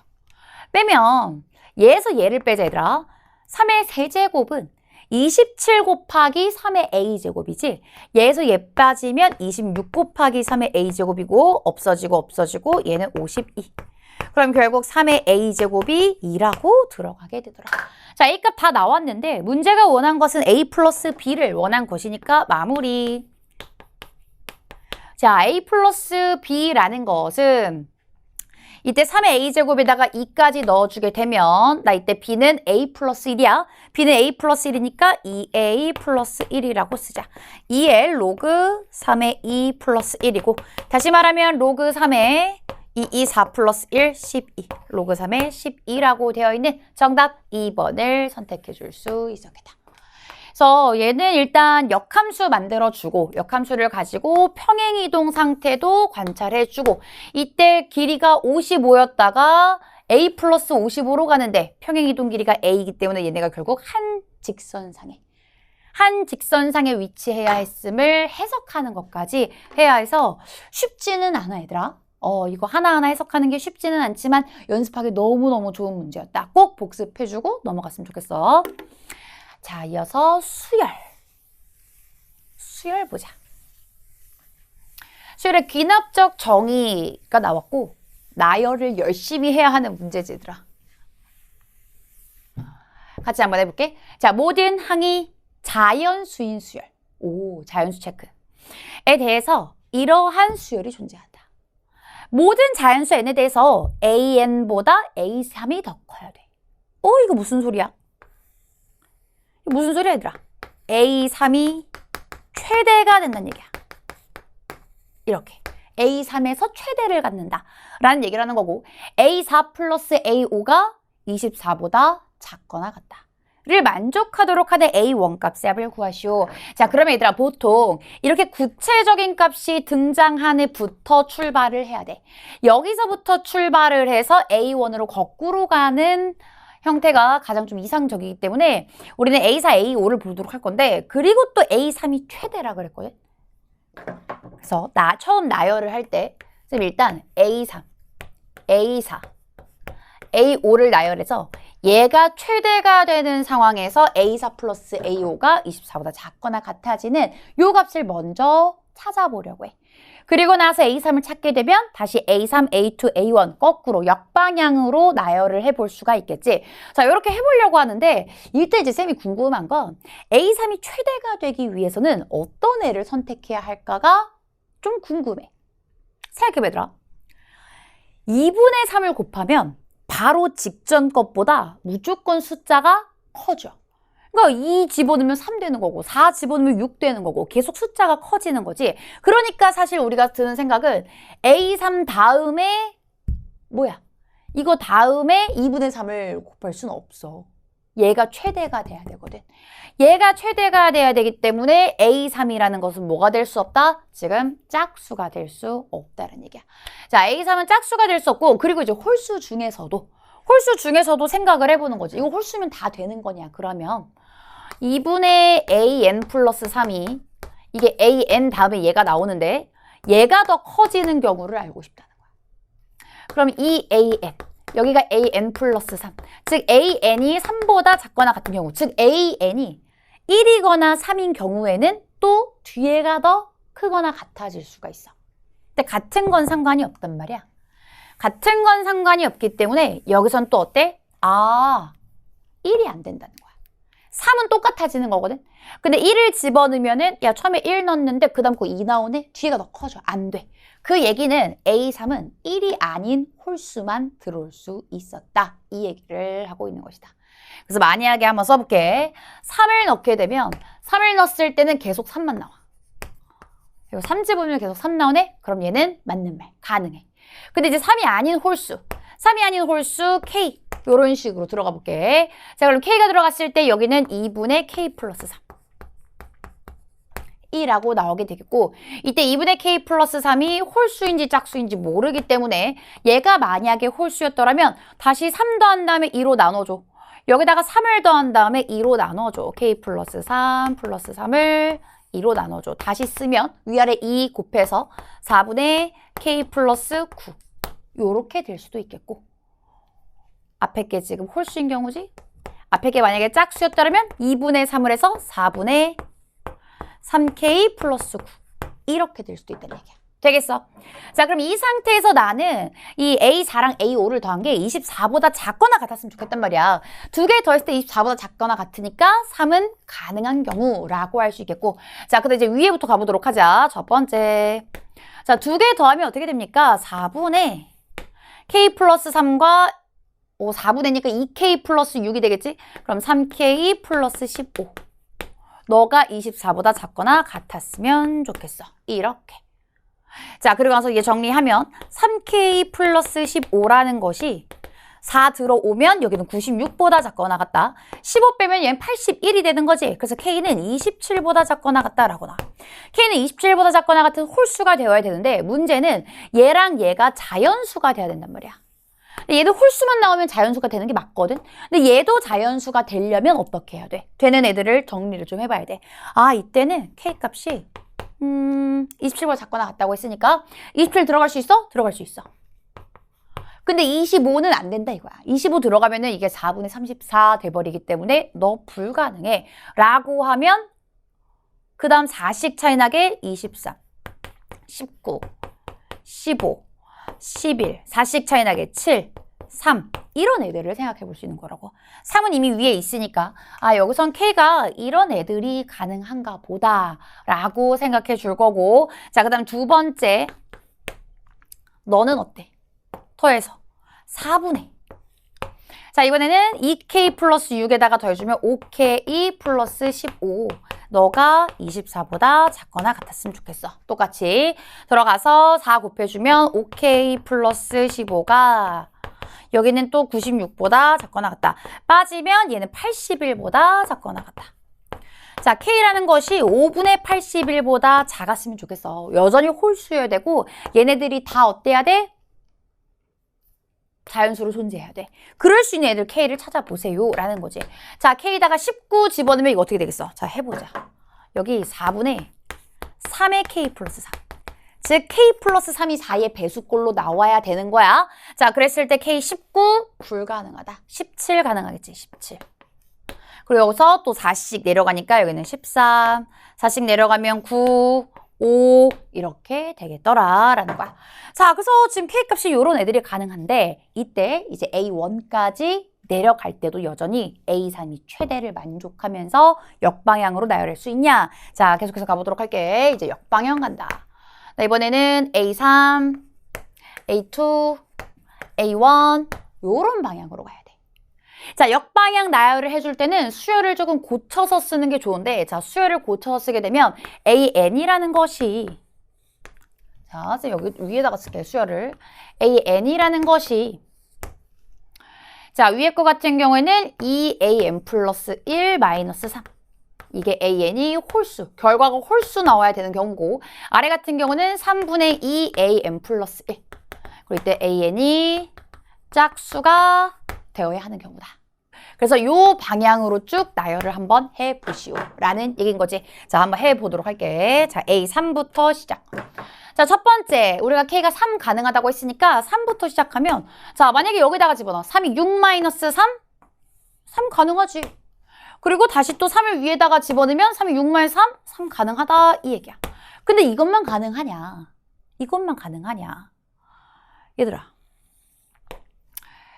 빼면 얘에서 얘를 빼자 얘들아. 3의 세제곱은 27 곱하기 3의 a제곱이지, 얘에서 얘 빠지면 26 곱하기 3의 a제곱이고 없어지고 얘는 52. 그럼 결국 3의 a제곱이 2라고 들어가게 되더라. 자, a 값 다 나왔는데 문제가 원한 것은 a 플러스 b를 원한 것이니까 마무리. 자, a 플러스 b라는 것은 이때 3의 a제곱에다가 2까지 넣어주게 되면 나 이때 b는 a 플러스 1이야. b는 a 플러스 1이니까 2a 플러스 1이라고 쓰자. 2의 로그 3의 2 플러스 1이고, 다시 말하면 로그 3의 2, 4 플러스 1, 12. 로그 3의 12라고 되어 있는 정답 2번을 선택해 줄 수 있었겠다. 그래서 얘는 일단 역함수 만들어주고, 역함수를 가지고 평행이동 상태도 관찰해주고, 이때 길이가 55였다가 a 플러스 55로 가는데 평행이동 길이가 a이기 때문에 얘네가 결국 한 직선상에 위치해야 했음을 해석하는 것까지 해야 해서 쉽지는 않아 얘들아. 이거 하나하나 해석하는 게 쉽지는 않지만 연습하기 너무너무 좋은 문제였다. 꼭 복습해주고 넘어갔으면 좋겠어. 자, 이어서 수열 보자. 수열의 귀납적 정의가 나왔고, 나열을 열심히 해야 하는 문제지들아. 같이 한번 해볼게. 자, 모든 항이 자연수인 수열. 자연수 체크에 대해서 이러한 수열이 존재한다. 모든 자연수 n에 대해서 an보다 a3이 더 커야 돼. 이거 무슨 소리야? 무슨 소리야 얘들아? A3이 최대가 된다는 얘기야. 이렇게 A3에서 최대를 갖는다 라는 얘기를 하는 거고, A4 플러스 A5가 24보다 작거나 같다 를 만족하도록 하는 A1 값의 합을 구하시오. 자, 그러면 얘들아 보통 이렇게 구체적인 값이 등장한 해부터 출발을 해야 돼. 여기서부터 출발을 해서 A1으로 거꾸로 가는 형태가 가장 좀 이상적이기 때문에 우리는 A4, A5를 보도록 할 건데, 그리고 또 A3이 최대라 그랬거든. 그래서 처음 나열을 할 때 일단 A3, A4, A5를 나열해서 얘가 최대가 되는 상황에서 A4 플러스 A5가 24보다 작거나 같아지는 요 값을 먼저 찾아보려고 해. 그리고 나서 A3을 찾게 되면 다시 A3, A2, A1 거꾸로 역방향으로 나열을 해볼 수가 있겠지. 자, 이렇게 해보려고 하는데 이때 이제 쌤이 궁금한 건 A3이 최대가 되기 위해서는 어떤 애를 선택해야 할까가 좀 궁금해. 생각해보더라. 2분의 3을 곱하면 바로 직전 것보다 무조건 숫자가 커져. 그러니까 2 집어넣으면 3 되는 거고 4 집어넣으면 6 되는 거고 계속 숫자가 커지는 거지. 그러니까 사실 우리가 드는 생각은 A3 다음에 이거 다음에 2분의 3을 곱할 수는 없어. 얘가 최대가 돼야 되거든. 얘가 최대가 돼야 되기 때문에 A3이라는 것은 뭐가 될 수 없다? 지금 짝수가 될 수 없다는 얘기야. 자, A3은 짝수가 될 수 없고, 그리고 이제 홀수 중에서도 생각을 해보는 거지. 이거 홀수면 다 되는 거냐? 그러면 2분의 an 플러스 3이 이게 an 다음에 얘가 나오는데 얘가 더 커지는 경우를 알고 싶다는 거야. 그럼 이 an, 여기가 an 플러스 3, 즉 an이 3보다 작거나 같은 경우, 즉 an이 1이거나 3인 경우에는 또 뒤에가 더 크거나 같아질 수가 있어. 근데 같은 건 상관이 없단 말이야. 같은 건 상관이 없기 때문에 여기선 또 어때? 1이 안 된다는 거야. 3은 똑같아지는 거거든. 근데 1을 집어넣으면은 야 처음에 1 넣었는데 그 다음 거 2 나오네? 뒤가 더 커져. 안 돼. 그 얘기는 A3은 1이 아닌 홀수만 들어올 수 있었다. 이 얘기를 하고 있는 것이다. 그래서 만약에 한번 써볼게. 3을 넣게 되면 3을 넣었을 때는 계속 3만 나와. 그리고 3 집어넣으면 계속 3 나오네? 그럼 얘는 맞는 말. 가능해. 근데 이제 3이 아닌 홀수. 3이 아닌 홀수 K. 이런 식으로 들어가 볼게. 자, 그럼 K가 들어갔을 때 여기는 2분의 K 플러스 3. 이라고 나오게 되겠고 이때 2분의 K 플러스 3이 홀수인지 짝수인지 모르기 때문에 얘가 만약에 홀수였더라면 다시 3 더한 다음에 2로 나눠줘. 여기다가 3을 더한 다음에 2로 나눠줘. K 플러스 3 플러스 3을 2로 나눠줘. 다시 쓰면 위아래 2 곱해서 4분의 K 플러스 9 요렇게 될 수도 있겠고 앞에 게 지금 홀수인 경우지? 앞에 게 만약에 짝수였더라면 2분의 3을 해서 4분의 3K 플러스 9 이렇게 될 수도 있다는 얘기야. 되겠어? 자, 그럼 이 상태에서 나는 이 A4랑 A5를 더한 게 24보다 작거나 같았으면 좋겠단 말이야. 두 개 더했을 때 24보다 작거나 같으니까 3은 가능한 경우라고 할 수 있겠고 자, 근데 이제 위에부터 가보도록 하자. 첫 번째. 자, 두 개 더하면 어떻게 됩니까? 4분의 K 플러스 3과 4분의니까 2K 플러스 6이 되겠지? 그럼 3K 플러스 15. 너가 24보다 작거나 같았으면 좋겠어. 이렇게. 자, 그리고 나서 이제 정리하면 3K 플러스 15라는 것이 4 들어오면 여기는 96보다 작거나 같다. 15 빼면 얘는 81이 되는 거지. 그래서 K는 27보다 작거나 같다라고 나와. K는 27보다 작거나 같은 홀수가 되어야 되는데 문제는 얘랑 얘가 자연수가 돼야 된단 말이야. 얘도 홀수만 나오면 자연수가 되는 게 맞거든. 근데 얘도 자연수가 되려면 어떻게 해야 돼? 되는 애들을 정리를 좀 해봐야 돼. 아, 이때는 K 값이 27보다 작거나 같다고 했으니까 27 들어갈 수 있어? 들어갈 수 있어. 근데 25는 안 된다 이거야. 25 들어가면은 이게 4분의 34 돼버리기 때문에 너 불가능해. 라고 하면 그 다음 4씩 차이 나게 23, 19, 15, 11, 4씩 차이 나게 7, 3 이런 애들을 생각해 볼 수 있는 거라고. 3은 이미 위에 있으니까 아 여기선 K가 이런 애들이 가능한가 보다 라고 생각해 줄 거고 자, 그 다음 두 번째 너는 어때? 더해서 4분의 자, 이번에는 2K 플러스 6에다가 더해주면 5K 플러스 15 너가 24보다 작거나 같았으면 좋겠어. 똑같이 들어가서 4 곱해주면 5K 플러스 15가 여기는 또 96보다 작거나 같다. 빠지면 얘는 81보다 작거나 같다. 자, K라는 것이 5분의 81보다 작았으면 좋겠어. 여전히 홀수여야 되고 얘네들이 다 어때야 돼? 자연수로 존재해야 돼. 그럴 수 있는 애들 K를 찾아보세요 라는 거지. 자, K에다가 19 집어넣으면 이거 어떻게 되겠어? 자, 해보자. 여기 4분의 3의 K 플러스 3. 즉 K 플러스 3이 4의 배수꼴로 나와야 되는 거야. 자, 그랬을 때 K 19 불가능하다. 17 가능하겠지. 17. 그리고 여기서 또 4씩 내려가니까 여기는 13. 4씩 내려가면 9. 5 이렇게 되겠더라라는 거야. 자, 그래서 지금 K값이 이런 애들이 가능한데 이때 이제 A1까지 내려갈 때도 여전히 A3이 최대를 만족하면서 역방향으로 나열할 수 있냐? 자, 계속해서 가보도록 할게. 이제 역방향 간다. 자, 이번에는 A3, A2, A1 이런 방향으로 가야 돼. 자, 역방향 나열을 해줄 때는 수열을 조금 고쳐서 쓰는 게 좋은데 자, 수열을 고쳐서 쓰게 되면 AN이라는 것이 자, 여기 위에다가 쓸게요. 수열을 AN이라는 것이 자, 위에 거 같은 경우에는 2AN 플러스 1 마이너스 3 이게 AN이 홀수, 결과가 홀수 나와야 되는 경우고 아래 같은 경우는 3분의 2AN 플러스 1 그리고 이때 AN이 짝수가 되어야 하는 경우다. 그래서 이 방향으로 쭉 나열을 한번 해보시오 라는 얘기인 거지. 자, 한번 해보도록 할게. 자, A3부터 시작. 자, 첫 번째 우리가 K가 3 가능하다고 했으니까 3부터 시작하면 자, 만약에 여기다가 집어넣어. 3이 6 마이너스 3? 3 가능하지. 그리고 다시 또 3을 위에다가 집어넣으면 3이 6 마이너스 3? 3 가능하다 이 얘기야. 근데 이것만 가능하냐? 이것만 가능하냐? 얘들아,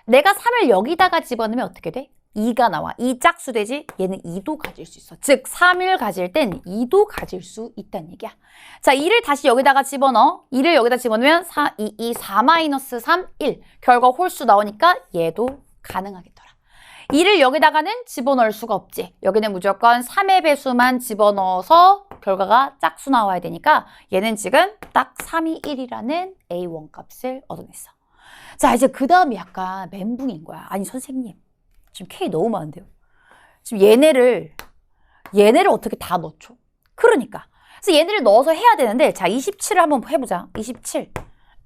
내가 3을 여기다가 집어넣으면 어떻게 돼? 2가 나와. 2 짝수 되지? 얘는 2도 가질 수 있어. 즉 3을 가질 땐 2도 가질 수 있다는 얘기야. 자, 2를 다시 여기다가 집어넣어. 2를 여기다 집어넣으면 4, 2, 4 마이너스 3, 1. 결과 홀수 나오니까 얘도 가능하겠더라. 2를 여기다가는 집어넣을 수가 없지. 여기는 무조건 3의 배수만 집어넣어서 결과가 짝수 나와야 되니까 얘는 지금 딱 3이 1이라는 A1 값을 얻어냈어. 자, 이제 그 다음이 약간 멘붕인 거야. 아니, 선생님. 지금 K 너무 많은데요. 지금 얘네를 어떻게 다 넣죠? 그러니까. 그래서 얘네를 넣어서 해야 되는데, 자, 27을 한번 해보자. 27을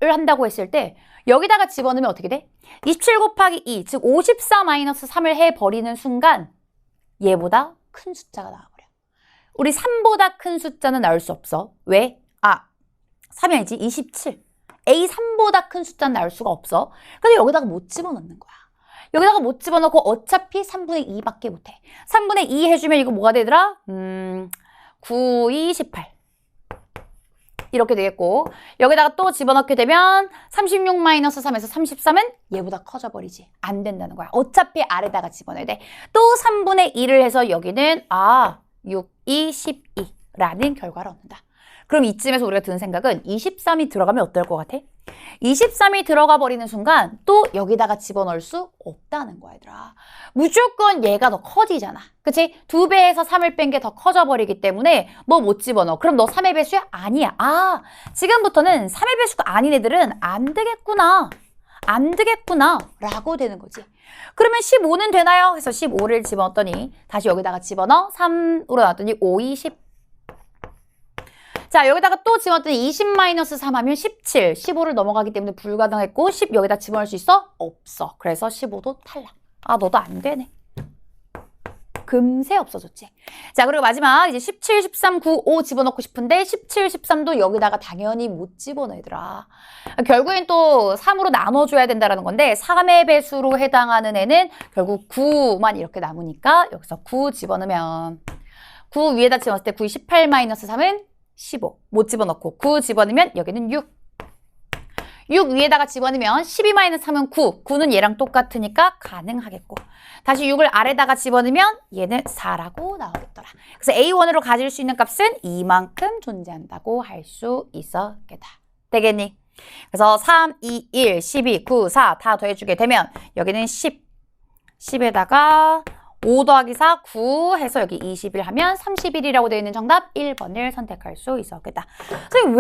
한다고 했을 때, 여기다가 집어넣으면 어떻게 돼? 27 곱하기 2, 즉 54 마이너스 3을 해버리는 순간, 얘보다 큰 숫자가 나와버려. 우리 3보다 큰 숫자는 나올 수 없어. 왜? 3이 아니지, 27. A3보다 큰 숫자는 나올 수가 없어. 근데 여기다가 못 집어넣는 거야. 여기다가 못 집어넣고 어차피 3분의 2밖에 못해. 3분의 2 해주면 이거 뭐가 되더라? 9, 2, 18. 이렇게 되겠고, 여기다가 또 집어넣게 되면 36 마이너스 3에서 33은 얘보다 커져버리지. 안 된다는 거야. 어차피 아래다가 집어넣어야 돼. 또 3분의 2를 해서 여기는 6, 2, 12라는 결과를 얻는다. 그럼 이쯤에서 우리가 드는 생각은 23이 들어가면 어떨 것 같아? 23이 들어가 버리는 순간 또 여기다가 집어넣을 수 없다는 거야, 얘들아. 무조건 얘가 더 커지잖아. 그치? 2배에서 3을 뺀 게 더 커져 버리기 때문에 너 못 집어넣어. 그럼 너 3의 배수야? 아니야. 지금부터는 3의 배수가 아닌 애들은 안 되겠구나. 안 되겠구나. 라고 되는 거지. 그러면 15는 되나요? 해서 15를 집어넣었더니 다시 여기다가 집어넣어. 3으로 나왔더니 5, 2, 10. 자, 여기다가 또 집어넣었더니 20 마이너스 3 하면 17. 15를 넘어가기 때문에 불가능했고 10 여기다 집어넣을 수 있어? 없어. 그래서 15도 탈락. 너도 안 되네. 금세 없어졌지. 자, 그리고 마지막 이제 17, 13, 9, 5 집어넣고 싶은데 17, 13도 여기다가 당연히 못 집어넣어, 얘들아. 결국엔 또 3으로 나눠줘야 된다는 건데 3의 배수로 해당하는 애는 결국 9만 이렇게 남으니까 여기서 9 집어넣으면 9 위에다 집어넣을 때 9, 18 마이너스 3은 15. 못 집어넣고 9 집어넣으면 여기는 6. 6 위에다가 집어넣으면 12-3은 9. 9는 얘랑 똑같으니까 가능하겠고. 다시 6을 아래다가 집어넣으면 얘는 4라고 나오겠더라. 그래서 A1으로 가질 수 있는 값은 이만큼 존재한다고 할 수 있었겠다. 되겠니? 그래서 3, 2, 1, 12, 9, 4 다 더해주게 되면 여기는 10. 10에다가 5 더하기 4, 9 해서 여기 21 하면 31이라고 되어 있는 정답 1번을 선택할 수 있었겠다. 선생님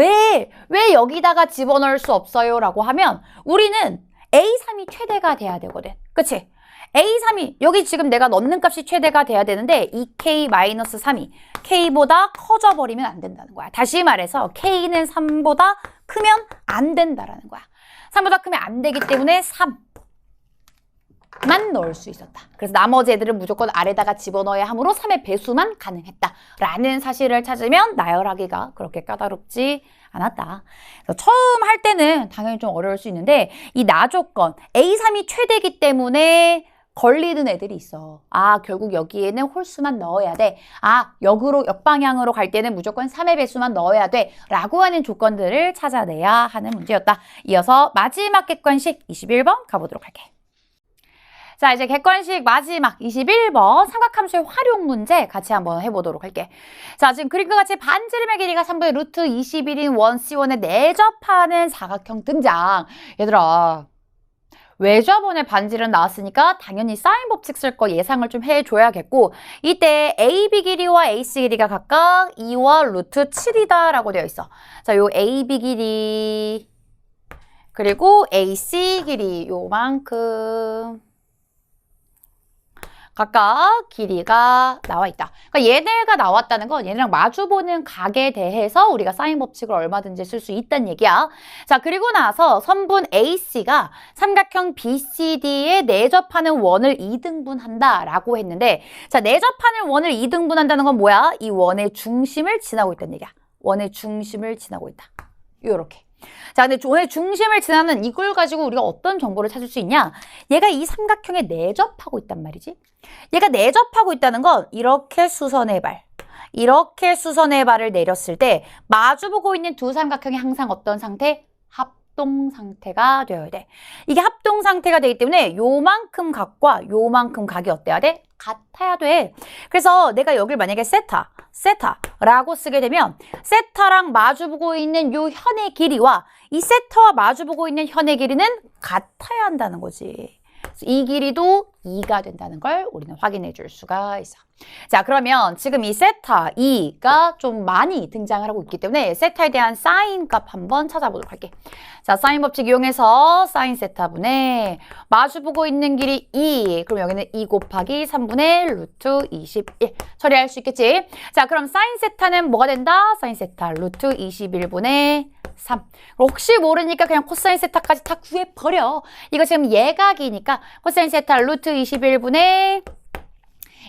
왜 여기다가 집어넣을 수 없어요? 라고 하면 우리는 A3이 최대가 돼야 되거든. 그치? A3이 여기 지금 내가 넣는 값이 최대가 돼야 되는데 2K-3이 K보다 커져버리면 안 된다는 거야. 다시 말해서 K는 3보다 크면 안 된다라는 거야. 3보다 크면 안 되기 때문에 3만 넣을 수 있었다. 그래서 나머지 애들은 무조건 아래다가 집어넣어야 하므로 3의 배수만 가능했다라는 사실을 찾으면 나열하기가 그렇게 까다롭지 않았다. 그래서 처음 할 때는 당연히 좀 어려울 수 있는데 이 나조건 A3이 최대기 때문에 걸리는 애들이 있어. 결국 여기에는 홀수만 넣어야 돼. 역방향으로 갈 때는 무조건 3의 배수만 넣어야 돼. 라고 하는 조건들을 찾아내야 하는 문제였다. 이어서 마지막 객관식 21번 가보도록 할게. 자, 이제 객관식 마지막 21번 삼각함수의 활용 문제 같이 한번 해보도록 할게. 자, 지금 그림과 같이 반지름의 길이가 3분의 루트 21인 원 C1에 내접하는 사각형 등장. 얘들아, 외접원의 반지름 나왔으니까 당연히 사인 법칙 쓸 거 예상을 좀 해줘야겠고 이때 AB 길이와 AC 길이가 각각 2와 루트 7이다 라고 되어 있어. 자, 요 AB 길이 그리고 AC 길이 요만큼 각각 길이가 나와 있다. 그러니까 얘네가 나왔다는 건 얘네랑 마주보는 각에 대해서 우리가 사인 법칙을 얼마든지 쓸 수 있다는 얘기야. 자, 그리고 나서 선분 AC가 삼각형 BCD에 내접하는 원을 2등분한다 라고 했는데 자, 내접하는 원을 2등분한다는 건 뭐야? 이 원의 중심을 지나고 있다는 얘기야. 원의 중심을 지나고 있다. 요렇게. 자, 근데 원의 중심을 지나는 이걸 가지고 우리가 어떤 정보를 찾을 수 있냐? 얘가 이 삼각형에 내접하고 있단 말이지. 얘가 내접하고 있다는 건 이렇게 수선의 발, 이렇게 수선의 발을 내렸을 때 마주보고 있는 두 삼각형이 항상 어떤 상태? 합동 상태가 되어야 돼. 이게 합동 상태가 되기 때문에 요만큼 각과 요만큼 각이 어때야 돼? 같아야 돼. 그래서 내가 여길 만약에 세타라고 쓰게 되면 세타랑 마주보고 있는 요 현의 길이와 이 세타와 마주보고 있는 현의 길이는 같아야 한다는 거지. 이 길이도 2가 된다는 걸 우리는 확인해 줄 수가 있어. 자, 그러면 지금 이 세타 2가 좀 많이 등장을 하고 있기 때문에 세타에 대한 사인 값 한번 찾아보도록 할게. 자, 사인 법칙 이용해서 사인 세타분의 마주보고 있는 길이 2. 그럼 여기는 2 곱하기 3분의 루트 21. 처리할 수 있겠지? 자, 그럼 사인 세타는 뭐가 된다? 사인 세타 루트 21분의 3. 혹시 모르니까 그냥 코사인 세타까지 다 구해버려. 이거 지금 예각이니까 코사인 세타 루트 21분의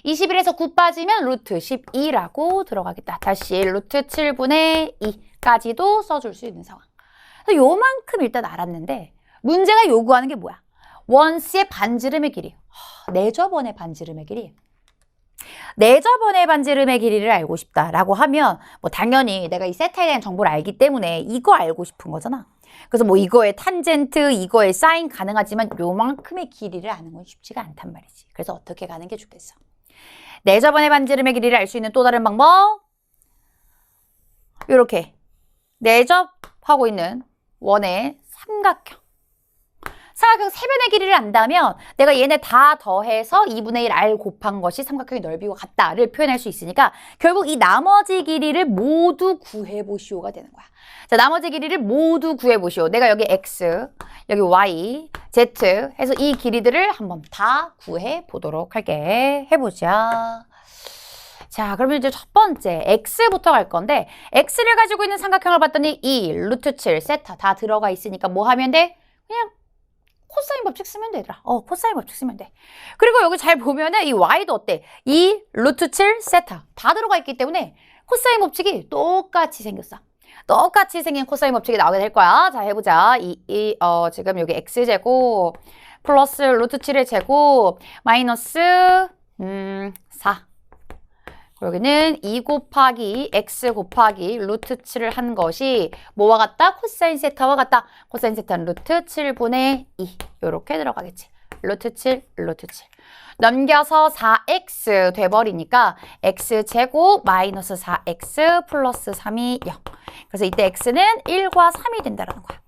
21에서 9 빠지면 루트 12라고 들어가겠다. 다시 루트 7분의 2까지도 써줄 수 있는 상황. 요만큼 일단 알았는데 문제가 요구하는 게 뭐야? 원스의 반지름의 길이. 내저번의 반지름의 길이. 내저번의 반지름의 길이를 알고 싶다라고 하면 뭐 당연히 내가 이 세타에 대한 정보를 알기 때문에 이거 알고 싶은 거잖아. 그래서 뭐 이거의 탄젠트, 이거의 사인 가능하지만 요만큼의 길이를 아는 건 쉽지가 않단 말이지. 그래서 어떻게 가는 게 좋겠어? 내저번의 반지름의 길이를 알 수 있는 또 다른 방법. 이렇게 내접하고 있는 원의 삼각형. 삼각형 세변의 길이를 안다면 내가 얘네 다 더해서 2분의 1 r 곱한 것이 삼각형의 넓이와 같다를 표현할 수 있으니까 결국 이 나머지 길이를 모두 구해보시오가 되는 거야. 자, 나머지 길이를 모두 구해보시오. 내가 여기 x, 여기 y, z 해서 이 길이들을 한번 다 구해보도록 할게. 해보자. 자, 그러면 이제 첫 번째 x부터 갈 건데 x를 가지고 있는 삼각형을 봤더니 2, 루트 7, 세타 다 들어가 있으니까 뭐 하면 돼? 그냥 코사인 법칙 쓰면 되더라. 코사인 법칙 쓰면 돼. 그리고 여기 잘 보면은 이 y도 어때? 2, 루트 7, 세타 다 들어가 있기 때문에 코사인 법칙이 똑같이 생겼어. 똑같이 생긴 코사인 법칙이 나오게 될 거야. 자, 해보자. 지금 여기 x제곱 플러스 루트 7의 제곱 마이너스 4. 여기는 2 곱하기 x 곱하기 루트 7을 한 것이 뭐와 같다? 코사인 세타와 같다. 코사인 세타는 루트 7분의 2. 이렇게 들어가겠지. 루트 7, 루트 7. 넘겨서 4x 돼버리니까 x제곱 마이너스 4x 플러스 3이 0. 그래서 이때 x는 1과 3이 된다는 거야.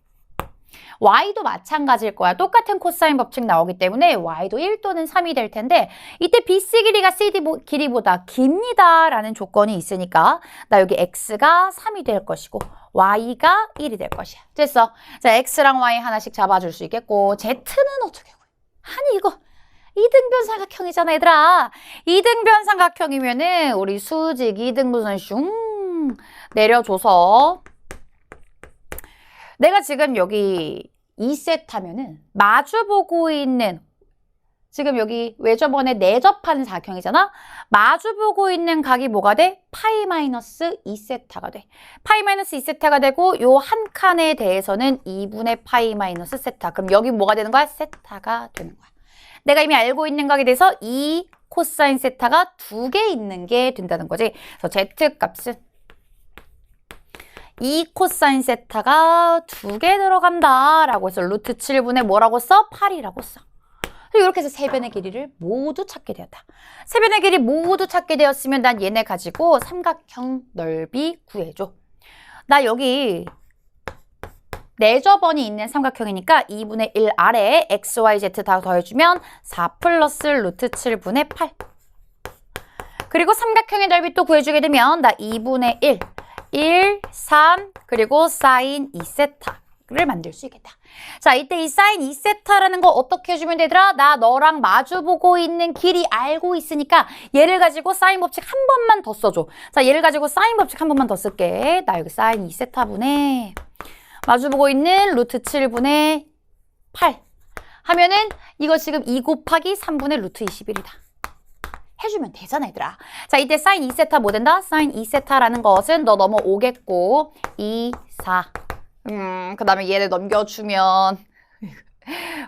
y도 마찬가지일 거야. 똑같은 코사인 법칙 나오기 때문에 y도 1 또는 3이 될 텐데 이때 BC 길이가 CD 길이보다 깁니다 라는 조건이 있으니까 나 여기 x가 3이 될 것이고 y가 1이 될 것이야. 됐어. 자, x랑 y 하나씩 잡아줄 수 있겠고 z는 어떻게 구해? 아니 이거 이등변 삼각형이잖아 얘들아. 이등변 삼각형이면은 우리 수직 이등분선 슝 내려줘서 내가 지금 여기 2세타면은 마주보고 있는 지금 여기 외접원에 내접하는 사각형이잖아. 마주보고 있는 각이 뭐가 돼? 파이 마이너스 2세타가 돼. 파이 마이너스 2세타가 되고 요 한 칸에 대해서는 2분의 파이 마이너스 세타. 그럼 여기 뭐가 되는 거야? 세타가 되는 거야. 내가 이미 알고 있는 각에 대해서 이 코사인 세타가 2개 있는 게 된다는 거지. 그래서 z 값은 이 코사인 세타가 2개 들어간다 라고 해서 루트 7분의 뭐라고 써? 8이라고 써. 이렇게 해서 세 변의 길이를 모두 찾게 되었다. 세 변의 길이 모두 찾게 되었으면 난 얘네 가지고 삼각형 넓이 구해줘. 나 여기 내저번이 있는 삼각형이니까 2분의 1 아래에 x, y, z 다 더해주면 4 플러스 루트 7분의 8. 그리고 삼각형의 넓이 또 구해주게 되면 나 2분의 1, 3, 그리고 사인 2세타를 만들 수 있겠다. 자, 이때 이 사인 2세타라는 거 어떻게 해주면 되더라? 나 너랑 마주보고 있는 길이 알고 있으니까 얘를 가지고 사인 법칙 한 번만 더 써줘. 자, 얘를 가지고 사인 법칙 한 번만 더 쓸게. 나 여기 사인 2세타분의 마주보고 있는 루트 7분의 8 하면은 이거 지금 2 곱하기 3분의 루트 21이다. 해주면 되잖아 얘들아. 자, 이때 사인 2세타 뭐 된다? 사인 2세타라는 것은 너 넘어오겠고 2, 4 그 다음에 얘를 넘겨주면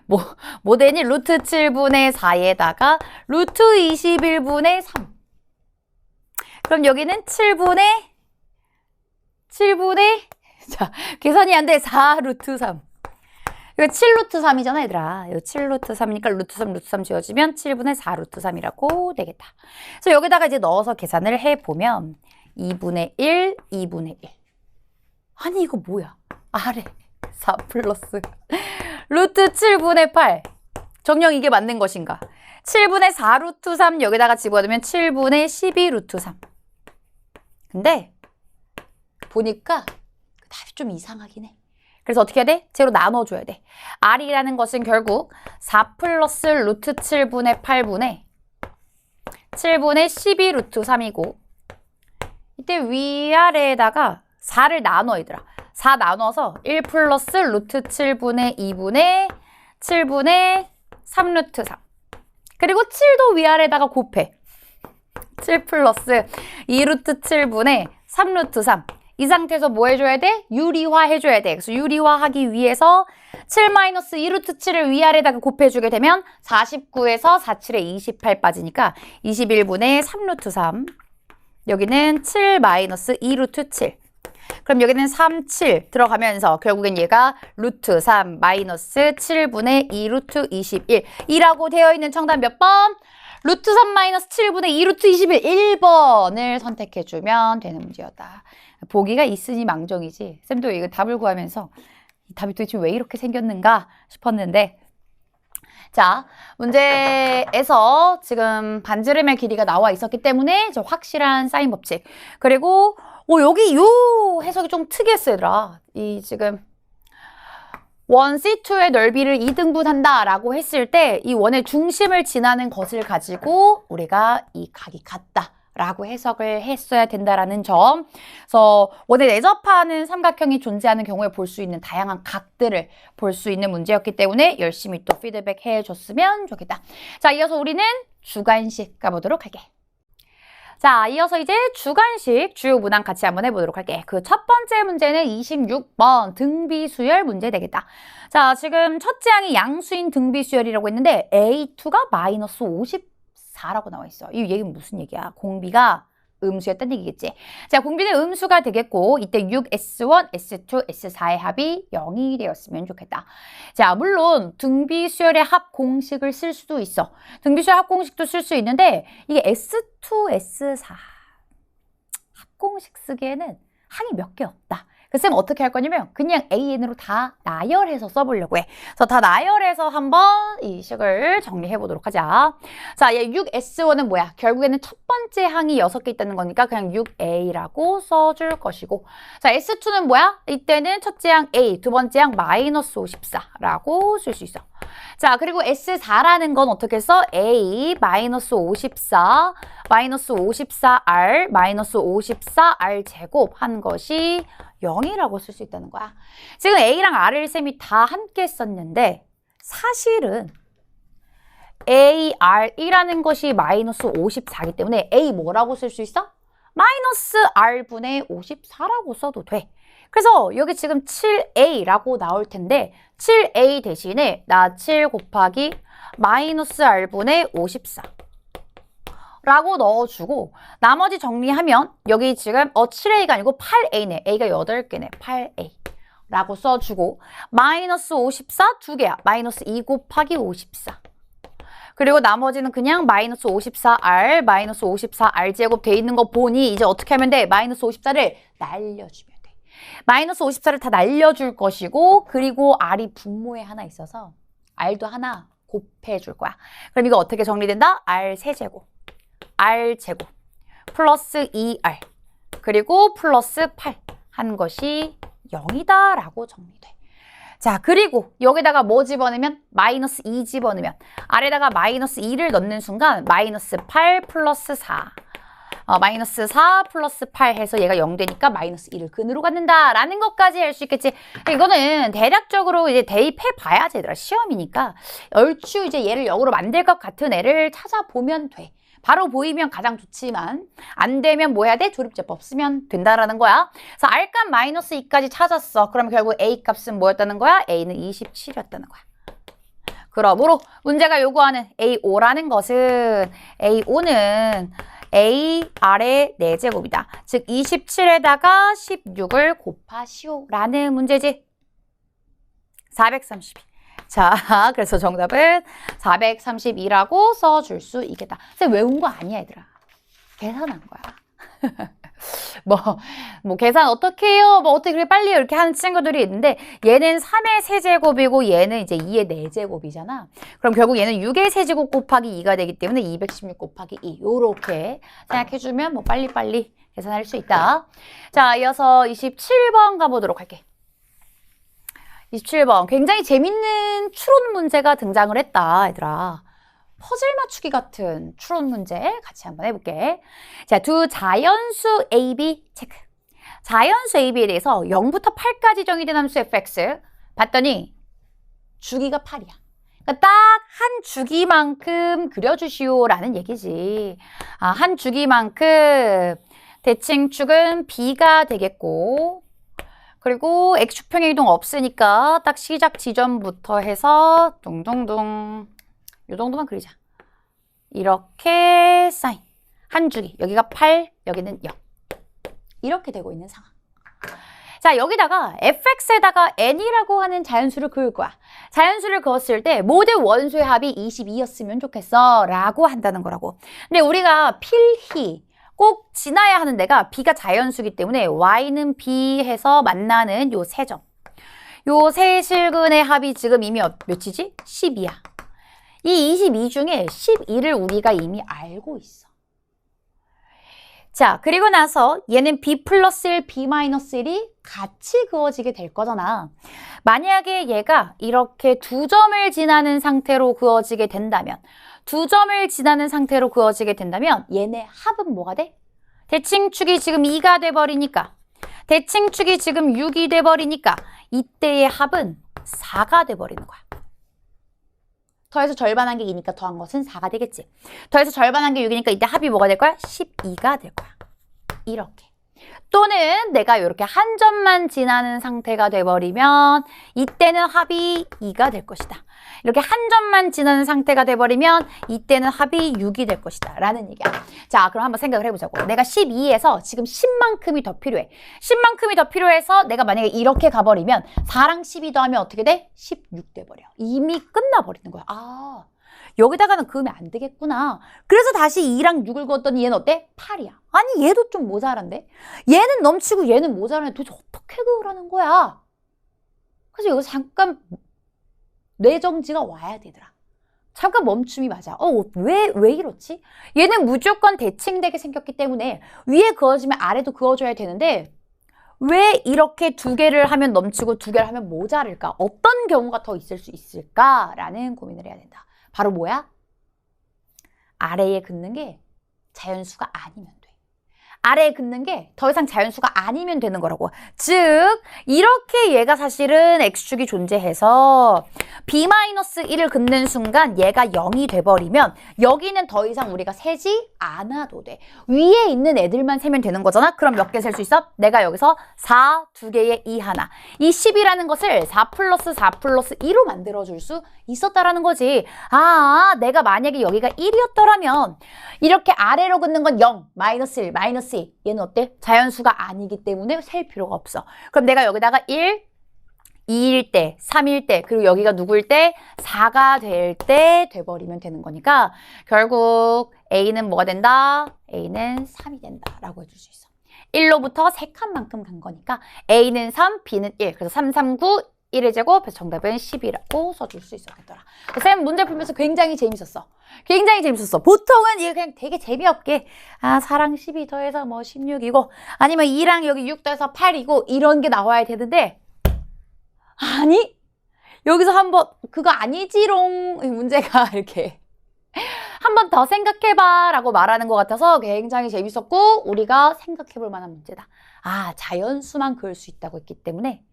뭐 되니? 루트 7분의 4에다가 루트 21분의 3 그럼 여기는 7분의 자, 계산이 안 돼. 4 루트 3 이거 7루트 3이잖아, 얘들아. 이거 7루트 3이니까 루트 3, 루트 3 지워지면 7분의 4 루트 3이라고 되겠다. 그래서 여기다가 이제 넣어서 계산을 해보면 2분의 1, 2분의 1. 아니, 이거 뭐야? 아래 4 플러스 루트 7분의 8. 정녕 이게 맞는 것인가? 7분의 4 루트 3 여기다가 집어넣으면 7분의 12 루트 3. 근데 보니까 답이 좀 이상하긴 해. 그래서 어떻게 해야 돼? 제로 나눠줘야 돼. R이라는 것은 결국 4 플러스 루트 7분의 8분의 7분의 12 루트 3이고 이때 위아래에다가 4를 나눠 얘들아. 4 나눠서 1 플러스 루트 7분의 2분의 7분의 3 루트 3. 그리고 7도 위아래에다가 곱해. 7 플러스 2 루트 7분의 3 루트 3. 이 상태에서 뭐 해줘야 돼? 유리화 해줘야 돼. 그래서 유리화하기 위해서 7 마이너스 2 루트 7을 위아래다가 곱해주게 되면 49에서 47에 28 빠지니까 21분의 3 루트 3. 여기는 7 마이너스 2 루트 7. 그럼 여기는 3, 7 들어가면서 결국엔 얘가 루트 3 마이너스 7분의 2 루트 21. 2라고 되어 있는 정답 몇 번? 루트 3 마이너스 7분의 2 루트 21. 1번을 선택해주면 되는 문제였다. 보기가 있으니 망정이지. 쌤도 이거 답을 구하면서 이 답이 도대체 왜 이렇게 생겼는가 싶었는데 자, 문제에서 지금 반지름의 길이가 나와 있었기 때문에 저 확실한 사인 법칙. 그리고 여기 요 해석이 좀 특이했어요, 얘들아. 이 지금 원 C2의 넓이를 2등분한다 라고 했을 때 이 원의 중심을 지나는 것을 가지고 우리가 이 각이 같다 라고 해석을 했어야 된다라는 점. 그래서 원에 내접하는 삼각형이 존재하는 경우에 볼 수 있는 다양한 각들을 볼 수 있는 문제였기 때문에 열심히 또 피드백 해줬으면 좋겠다. 자, 이어서 우리는 주관식 가보도록 할게. 자, 이어서 이제 주관식 주요 문항 같이 한번 해보도록 할게. 그 첫 번째 문제는 26번 등비수열 문제 되겠다. 자, 지금 첫째 항이 양수인 등비수열이라고 했는데 A2가 마이너스 54라고 나와 있어. 이 얘기는 무슨 얘기야? 공비가 음수였다는 얘기겠지. 자, 공비는 음수가 되겠고 이때 6S1, S2, S4의 합이 0이 되었으면 좋겠다. 자, 물론 등비수열의 합 공식을 쓸 수도 있어. 등비수열 합 공식도 쓸 수 있는데 이게 S2, S4 합 공식 쓰기에는 항이 몇 개 없다. 그래서 쌤 어떻게 할 거냐면 그냥 AN으로 다 나열해서 써보려고 해. 그래서 다 나열해서 한번 이 식을 정리해 보도록 하자. 자, 얘 6S1은 뭐야? 결국에는 첫 번째 항이 6개 있다는 거니까 그냥 6A라고 써줄 것이고 자, S2는 뭐야? 이때는 첫째 항 A, 두 번째 항 마이너스 54라고 쓸 수 있어. 자, 그리고 S4라는 건 어떻게 써? A 마이너스 54, 마이너스 54R, 마이너스 54R 제곱 한 것이 0이라고 쓸 수 있다는 거야. 지금 A랑 R을 쌤이 다 함께 썼는데 사실은 AR이라는 것이 마이너스 54이기 때문에 A 뭐라고 쓸 수 있어? 마이너스 R분의 54라고 써도 돼. 그래서 여기 지금 7A라고 나올 텐데 7A 대신에 나 7 곱하기 마이너스 R분의 54 라고 넣어주고 나머지 정리하면 여기 지금 7A가 아니고 8A네. A가 8개네. 8A 라고 써주고 마이너스 54 2개야. 마이너스 2 곱하기 54 그리고 나머지는 그냥 마이너스 54R, 마이너스 54R 제곱 돼 있는 거 보니 이제 어떻게 하면 돼? 마이너스 54를 날려주면 돼. 마이너스 54를 다 날려줄 것이고 그리고 R이 분모에 하나 있어서 R도 하나 곱해줄 거야. 그럼 이거 어떻게 정리된다? R 세제곱, R 제곱, 플러스 2R, 그리고 플러스 8 한 것이 0이다 라고 정리돼. 자, 그리고 여기다가 뭐 집어넣으면? 마이너스 2 집어넣으면 아래다가 마이너스 2를 넣는 순간 마이너스 8 플러스 4 마이너스 4 플러스 8 해서 얘가 0 되니까 마이너스 1을 근으로 갖는다 라는 것까지 할 수 있겠지. 이거는 대략적으로 이제 대입해 봐야지 얘들아. 시험이니까 얼추 이제 얘를 0으로 만들 것 같은 애를 찾아보면 돼. 바로 보이면 가장 좋지만 안 되면 뭐 해야 돼? 조립제법 쓰면 된다라는 거야. 그래서 R값 마이너스 2까지 찾았어. 그럼 결국 A값은 뭐였다는 거야? A는 27이었다는 거야. 그러므로 문제가 요구하는 A5라는 것은 A5는 AR의 4제곱이다. 즉 27에다가 16을 곱하시오 라는 문제지. 432. 자, 그래서 정답은 432라고 써줄 수 있겠다. 선생님 외운 거 아니야, 얘들아. 계산한 거야. 뭐 계산 어떻게 해요? 뭐 어떻게 그래 빨리 이렇게 하는 친구들이 있는데 얘는 3의 세제곱이고 얘는 이제 2의 4제곱이잖아. 그럼 결국 얘는 6의 세제곱 곱하기 2가 되기 때문에 216 곱하기 2 요렇게 생각해주면 뭐 빨리빨리 계산할 수 있다. 자, 이어서 27번 가보도록 할게. 27번 굉장히 재밌는 추론 문제가 등장을 했다, 얘들아. 퍼즐 맞추기 같은 추론 문제 같이 한번 해볼게. 자, 두 자연수 A, B 체크. 자연수 A, B에 대해서 0부터 8까지 정의된 함수 fx 봤더니 주기가 8이야. 그러니까 딱 한 주기만큼 그려주시오라는 얘기지. 아, 한 주기만큼 대칭축은 B가 되겠고 그리고 X축평의 이동 없으니까 딱 시작 지점부터 해서 둥둥둥 이 정도만 그리자. 이렇게 사인. 한 주기. 여기가 8, 여기는 0. 이렇게 되고 있는 상황. 자, 여기다가 fx에다가 n이라고 하는 자연수를 그을 거야. 자연수를 그었을 때 모든 원소의 합이 22였으면 좋겠어 라고 한다는 거라고. 근데 우리가 필히 꼭 지나야 하는 데가 b가 자연수기 때문에 y는 b 해서 만나는 요 세 점. 요 세 실근의 합이 지금 이미 몇이지? 12야. 이 22 중에 12를 우리가 이미 알고 있어. 자, 그리고 나서 얘는 b 플러스 1, b 마이너스 1이 같이 그어지게 될 거잖아. 만약에 얘가 이렇게 두 점을 지나는 상태로 그어지게 된다면 얘네 합은 뭐가 돼? 대칭축이 지금 2가 돼버리니까 대칭축이 지금 6이 돼버리니까 이때의 합은 4가 돼버리는 거야. 더해서 절반한 게 2니까 더한 것은 4가 되겠지. 더해서 절반한 게 6이니까 이때 합이 뭐가 될 거야? 12가 될 거야. 이렇게. 또는 내가 이렇게 한 점만 지나는 상태가 돼버리면 이때는 합이 2가 될 것이다. 이렇게 한 점만 지나는 상태가 돼버리면 이때는 합이 6이 될 것이다. 라는 얘기야. 자, 그럼 한번 생각을 해보자고. 내가 12에서 지금 10만큼이 더 필요해. 10만큼이 더 필요해서 내가 만약에 이렇게 가버리면 4랑 12 더하면 어떻게 돼? 16 돼버려. 이미 끝나버리는 거야. 아, 여기다가는 그으면 안 되겠구나. 그래서 다시 2랑 6을 그었더니 얘는 어때? 8이야. 아니 얘도 좀 모자란데? 얘는 넘치고 얘는 모자란데 도대체 어떻게 그으라는 거야? 그래서 여기서 잠깐 뇌정지가 와야 되더라. 잠깐 멈춤이 맞아. 왜 이렇지? 얘는 무조건 대칭되게 생겼기 때문에 위에 그어지면 아래도 그어줘야 되는데 왜 이렇게 두 개를 하면 넘치고 두 개를 하면 모자랄까? 어떤 경우가 더 있을 수 있을까라는 고민을 해야 된다. 바로 뭐야? 아래에 긋는 게 자연수가 아니면 돼. 아래에 긋는 게 더 이상 자연수가 아니면 되는 거라고. 즉 이렇게 얘가 사실은 x축이 존재해서 b-1을 긋는 순간 얘가 0이 돼버리면 여기는 더 이상 우리가 세지 않아도 돼. 위에 있는 애들만 세면 되는 거잖아. 그럼 몇 개 셀 수 있어? 내가 여기서 4, 2개에 2 하나. 이 10이라는 것을 4 플러스 4 플러스 2로 만들어줄 수 있었다라는 거지. 아, 내가 만약에 여기가 1이었더라면 이렇게 아래로 긋는 건 0, 마이너스 1, 마이너스 2. 얘는 어때? 자연수가 아니기 때문에 셀 필요가 없어. 그럼 내가 여기다가 1, 2일 때, 3일 때, 그리고 여기가 누구일 때? 4가 될 때 돼버리면 되는 거니까 결국 A는 뭐가 된다? A는 3이 된다 라고 해줄 수 있어. 1로부터 3칸만큼 간 거니까 A는 3, B는 1. 그래서 3, 3, 9, 1의 제곱, 그래서 정답은 10이라고 써줄 수 있었겠더라. 쌤 문제 풀면서 굉장히 재밌었어. 굉장히 재밌었어. 보통은 이게 그냥 되게 재미없게 4랑 12 더해서 뭐 16이고 아니면 2랑 여기 6 더해서 8이고 이런 게 나와야 되는데 아니 여기서 한번 그거 아니지롱 문제가 이렇게 한 번 더 생각해봐 라고 말하는 것 같아서 굉장히 재밌었고 우리가 생각해볼 만한 문제다. 자연수만 그을 수 있다고 했기 때문에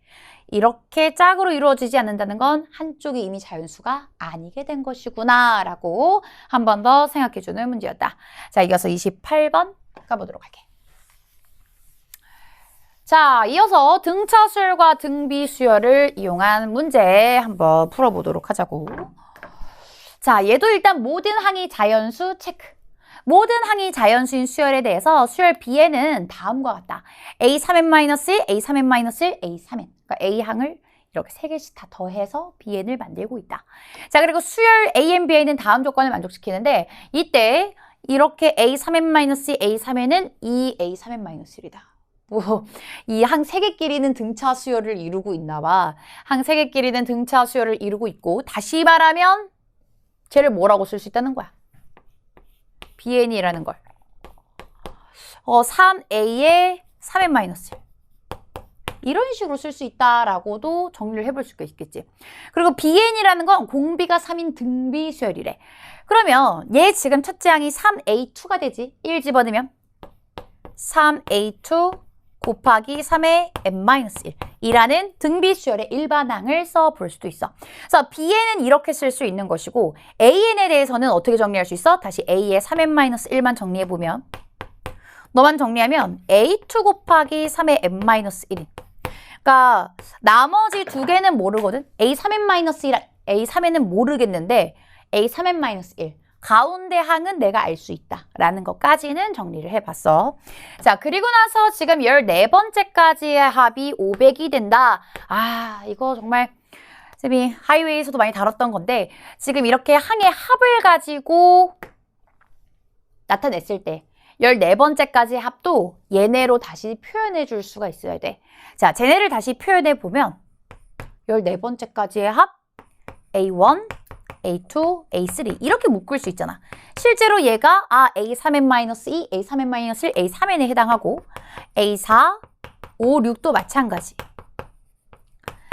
이렇게 짝으로 이루어지지 않는다는 건 한쪽이 이미 자연수가 아니게 된 것이구나 라고 한 번 더 생각해주는 문제였다. 자, 이어서 28번 가보도록 할게. 자, 이어서 등차수열과 등비수열을 이용한 문제 한번 풀어보도록 하자고. 자, 얘도 일단 모든 항이 자연수 체크. 모든 항이 자연수인 수열에 대해서 수열 B에는 다음과 같다. A3n-1, A3n-1, A3n. 그러니까 A항을 이렇게 3개씩 다 더해서 BN을 만들고 있다. 자, 그리고 수열 AN, BN은 다음 조건을 만족시키는데 이때 이렇게 A3n-2, A3n은 2A3n-1이다. 이 항 3개끼리는 등차 수열을 이루고 있나 봐. 항 3개끼리는 등차 수열을 이루고 있고 다시 말하면 쟤를 뭐라고 쓸 수 있다는 거야? BN이라는 걸. 3A에 3n-1 이런 식으로 쓸 수 있다라고도 정리를 해볼 수가 있겠지. 그리고 BN이라는 건 공비가 3인 등비 수열이래. 그러면 얘 지금 첫째 항이 3A2가 되지. 1 집어넣으면 3A2 곱하기 3의 n-1 이라는 등비 수열의 일반항을 써볼 수도 있어. 그래서 BN은 이렇게 쓸 수 있는 것이고 AN에 대해서는 어떻게 정리할 수 있어? 다시 A의 3n-1만 정리해보면 너만 정리하면 A2 곱하기 3의 n-1이 그러니까 나머지 두 개는 모르거든. A3n-1, A3n은 모르겠는데 A3n-1 가운데 항은 내가 알 수 있다 라는 것까지는 정리를 해봤어. 자, 그리고 나서 지금 14번째까지의 합이 500이 된다. 아, 이거 정말 쌤이 하이웨이에서도 많이 다뤘던 건데 지금 이렇게 항의 합을 가지고 나타냈을 때 14번째까지의 합도 얘네로 다시 표현해 줄 수가 있어야 돼. 자, 쟤네를 다시 표현해 보면 14번째까지의 합 A1, A2, A3 이렇게 묶을 수 있잖아. 실제로 얘가 A3n-2, A3n-1, A3n에 해당하고 A4, 5, 6도 마찬가지.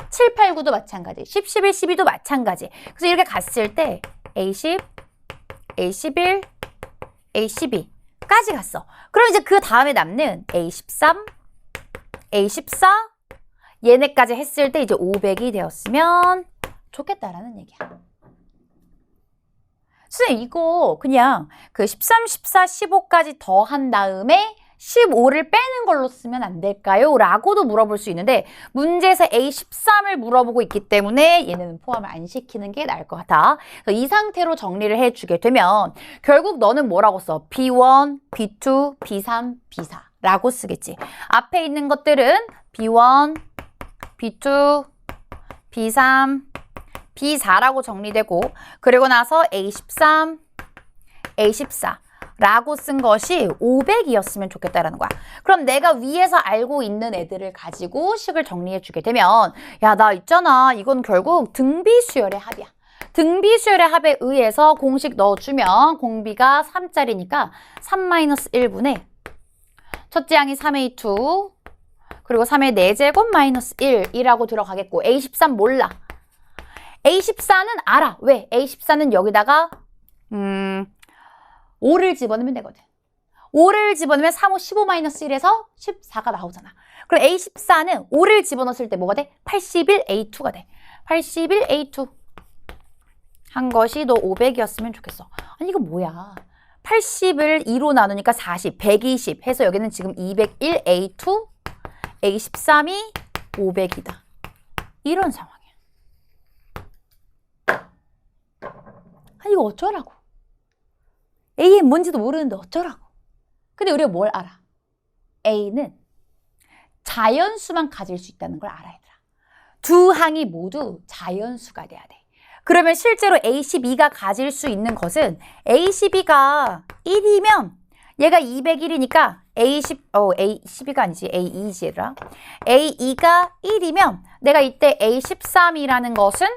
7, 8, 9도 마찬가지. 10, 11, 12도 마찬가지. 그래서 이렇게 갔을 때 A10, A11, A12 까지 갔어. 그럼 이제 그 다음에 남는 A13, A14 얘네까지 했을 때 이제 500이 되었으면 좋겠다라는 얘기야. 선생님 이거 그냥 그 13, 14, 15까지 더한 다음에 15를 빼는 걸로 쓰면 안 될까요? 라고도 물어볼 수 있는데 문제에서 A13을 물어보고 있기 때문에 얘네는 포함을 안 시키는 게 나을 것 같아. 그래서 이 상태로 정리를 해주게 되면 결국 너는 뭐라고 써? B1, B2, B3, B4 라고 쓰겠지. 앞에 있는 것들은 B1, B2, B3, B4라고 정리되고 그리고 나서 A13, A14 라고 쓴 것이 500이었으면 좋겠다라는 거야. 그럼 내가 위에서 알고 있는 애들을 가지고 식을 정리해 주게 되면 야, 나 있잖아. 이건 결국 등비수열의 합이야. 등비수열의 합에 의해서 공식 넣어주면 공비가 3짜리니까 3-1분의 첫째 항이 3A2 그리고 3의 4제곱 마이너스 1이라고 들어가겠고 A13 몰라. A14는 알아. 왜? A14는 여기다가 5를 집어넣으면 되거든. 5를 집어넣으면 3, 5, 15-1에서 14가 나오잖아. 그럼 A14는 5를 집어넣었을 때 뭐가 돼? 81A2가 돼. 81A2 한 것이 너 500이었으면 좋겠어. 아니 이거 뭐야. 80을 2로 나누니까 40, 120 해서 여기는 지금 201A2, A13이 500이다. 이런 상황이야. 아니 이거 어쩌라고. A의 뭔지도 모르는데 어쩌라고. 근데 우리가 뭘 알아? A는 자연수만 가질 수 있다는 걸 알아, 얘들아. 두 항이 모두 자연수가 돼야 돼. 그러면 실제로 A12가 가질 수 있는 것은 A12가 1이면 얘가 201이니까 A12가 아니지, A2지, 얘들아. A2가 1이면 내가 이때 A13이라는 것은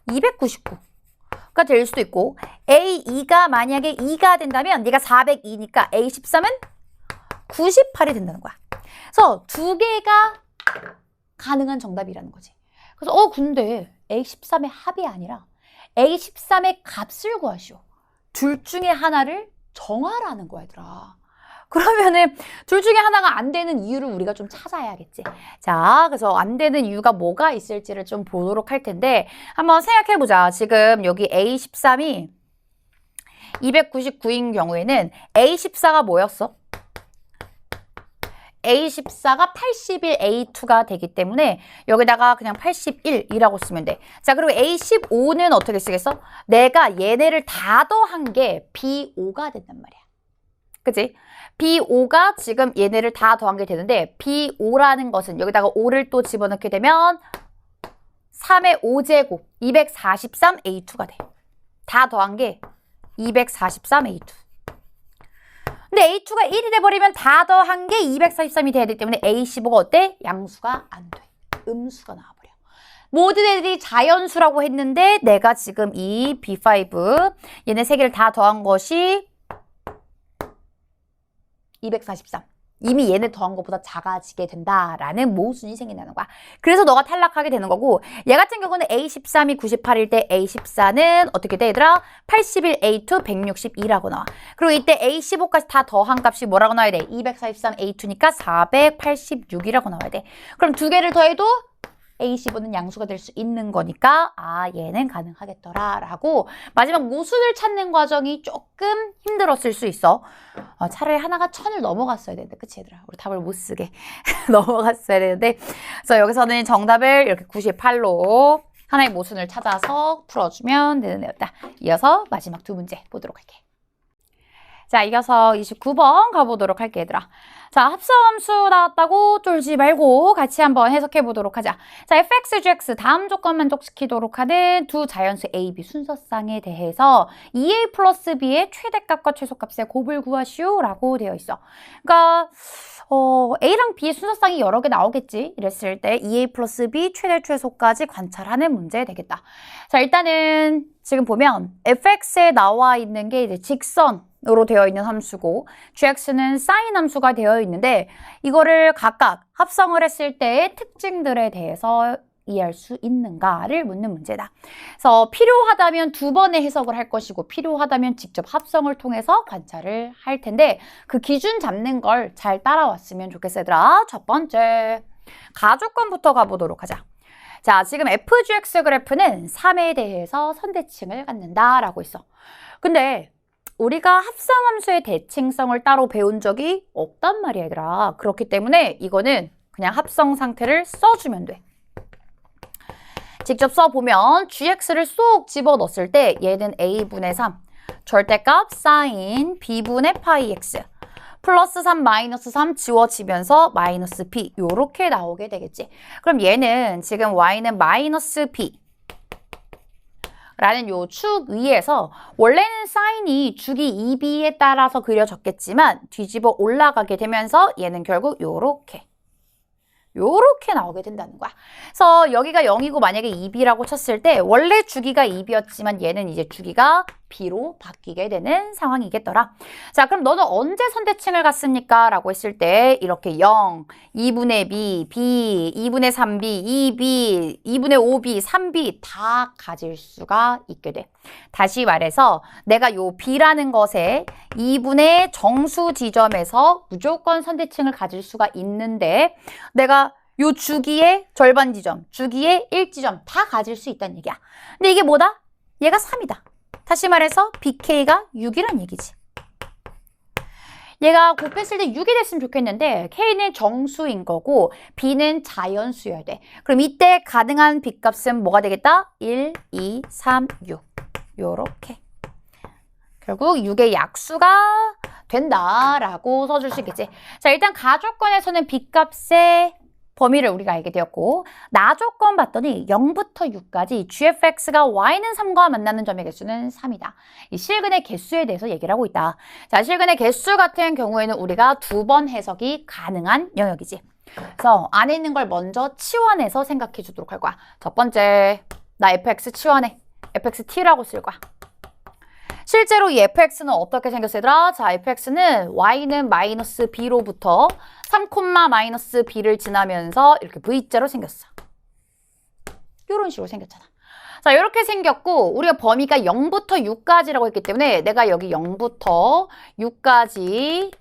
299가 될 수도 있고 A2가 만약에 2가 된다면 얘가 402니까 A13은 98이 된다는 거야. 그래서 두 개가 가능한 정답이라는 거지. 그래서 근데 A13의 합이 아니라 A13의 값을 구하시오. 둘 중에 하나를 정하라는 거야, 얘들아. 그러면은 둘 중에 하나가 안 되는 이유를 우리가 좀 찾아야겠지. 자, 그래서 안 되는 이유가 뭐가 있을지를 좀 보도록 할 텐데 한번 생각해보자. 지금 여기 A13이 299인 경우에는 A14가 뭐였어? A14가 81A2가 되기 때문에 여기다가 그냥 81이라고 쓰면 돼. 자, 그리고 A15는 어떻게 쓰겠어? 내가 얘네를 다 더한 게 B5가 된단 말이야. 그치? B5가 지금 얘네를 다 더한 게 되는데 B5라는 것은 여기다가 5를 또 집어넣게 되면 3의 5제곱 243A2가 돼. 다 더한 게 243A2. 근데 A2가 1이 돼버리면 다 더한 게 243이 돼야 되기 때문에 A15가 어때? 양수가 안 돼. 음수가 나와버려. 모든 애들이 자연수라고 했는데 내가 지금 이 B5 얘네 세 개를 다 더한 것이 243. 이미 얘네 더한 것보다 작아지게 된다라는 모순이 생긴다는 거야. 그래서 너가 탈락하게 되는 거고 얘 같은 경우는 A13이 98일 때 A14는 어떻게 돼 얘들아? 81, A2 162라고 나와. 그리고 이때 A15까지 다 더한 값이 뭐라고 나와야 돼? 243 A2니까 486이라고 나와야 돼. 그럼 두 개를 더해도 A15는 양수가 될 수 있는 거니까 아 얘는 가능하겠더라 라고 마지막 모순을 찾는 과정이 조금 힘들었을 수 있어. 차라리 하나가 1000을 넘어갔어야 되는데 그치 얘들아? 우리 답을 못 쓰게 넘어갔어야 되는데 그래서 여기서는 정답을 이렇게 98로 하나의 모순을 찾아서 풀어주면 되는 애였다. 이어서 마지막 두 문제 보도록 할게. 자, 이어서 29번 가보도록 할게, 얘들아. 자, 합성함수 나왔다고 쫄지 말고 같이 한번 해석해 보도록 하자. 자, fx, gx 다음 조건 만족시키도록 하는 두 자연수 a, b 순서쌍에 대해서 2a 플러스 b의 최대값과 최소값의 곱을 구하시오라고 되어 있어. 그러니까 a랑 b의 순서쌍이 여러 개 나오겠지. 이랬을 때 2a 플러스 b 최대 최소까지 관찰하는 문제 되겠다. 자, 일단은 지금 보면 fx에 나와 있는 게 이제 직선으로 되어 있는 함수고 gx는 사인 함수가 되어 있는데 이거를 각각 합성을 했을 때의 특징들에 대해서 이해할 수 있는가를 묻는 문제다. 그래서 필요하다면 두 번의 해석을 할 것이고 필요하다면 직접 합성을 통해서 관찰을 할 텐데 그 기준 잡는 걸 잘 따라왔으면 좋겠어 얘들아. 첫 번째 가족권부터 가보도록 하자. 자, 지금 FGX 그래프는 3에 대해서 선대칭을 갖는다라고 있어. 근데 우리가 합성함수의 대칭성을 따로 배운 적이 없단 말이야, 얘들아. 그렇기 때문에 이거는 그냥 합성 상태를 써주면 돼. 직접 써보면 gx를 쏙 집어넣었을 때 얘는 a분의 3, 절대값 sin b분의 파이 x 플러스 3, 마이너스 3 지워지면서 마이너스 b 요렇게 나오게 되겠지. 그럼 얘는 지금 y는 마이너스 b 라는 요 축 위에서 원래는 사인이 주기 2b에 따라서 그려졌겠지만 뒤집어 올라가게 되면서 얘는 결국 요렇게 나오게 된다는 거야. 그래서 여기가 0이고 만약에 2b라고 쳤을 때 원래 주기가 2b였지만 얘는 이제 주기가 b로 바뀌게 되는 상황이겠더라. 자, 그럼 너는 언제 선대칭을 갖습니까? 라고 했을 때 이렇게 0, 2분의 b, b, 2분의 3b, 2b, 2분의 5b, 3b 다 가질 수가 있게 돼. 다시 말해서 내가 요 b라는 것에 2분의 정수 지점에서 무조건 선대칭을 가질 수가 있는데 내가 요 주기의 절반 지점, 주기의 1지점 다 가질 수 있다는 얘기야. 근데 이게 뭐다? 얘가 3이다. 다시 말해서 BK가 6이란 얘기지. 얘가 곱했을 때 6이 됐으면 좋겠는데 K는 정수인 거고 B는 자연수여야 돼. 그럼 이때 가능한 B값은 뭐가 되겠다? 1, 2, 3, 6. 요렇게. 결국 6의 약수가 된다라고 써줄 수 있겠지. 자, 일단 가조건에서는 B값의 범위를 우리가 알게 되었고 나조건 봤더니 0부터 6까지 gfx가 y는 3과 만나는 점의 개수는 3이다. 이 실근의 개수에 대해서 얘기를 하고 있다. 자, 실근의 개수 같은 경우에는 우리가 두 번 해석이 가능한 영역이지. 그래서 안에 있는 걸 먼저 치환해서 생각해 주도록 할 거야. 첫 번째, 나 fx 치환해. fxt라고 쓸 거야. 실제로 이 fx는 어떻게 생겼어 얘들아? 자, fx는 y는 마이너스 b로부터 3, 마이너스 b를 지나면서 이렇게 v자로 생겼어. 이런 식으로 생겼잖아. 자, 이렇게 생겼고 우리가 범위가 0부터 6까지라고 했기 때문에 내가 여기 0부터 6까지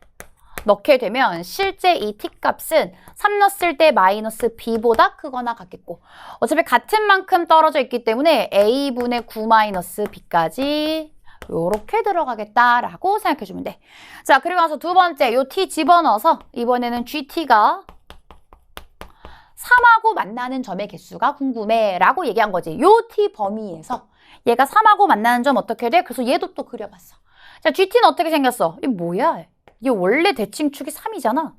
넣게 되면 실제 이 t값은 3 넣었을 때 마이너스 b보다 크거나 같겠고 어차피 같은 만큼 떨어져 있기 때문에 a분의 9 마이너스 b까지 요렇게 들어가겠다라고 생각해주면 돼. 자, 그리고 나서 두 번째 요 t 집어넣어서 이번에는 gt가 3하고 만나는 점의 개수가 궁금해 라고 얘기한 거지. 요 t 범위에서 얘가 3하고 만나는 점 어떻게 돼? 그래서 얘도 또 그려봤어. 자, gt는 어떻게 생겼어? 이 뭐야? 얘 원래 대칭축이 3이잖아.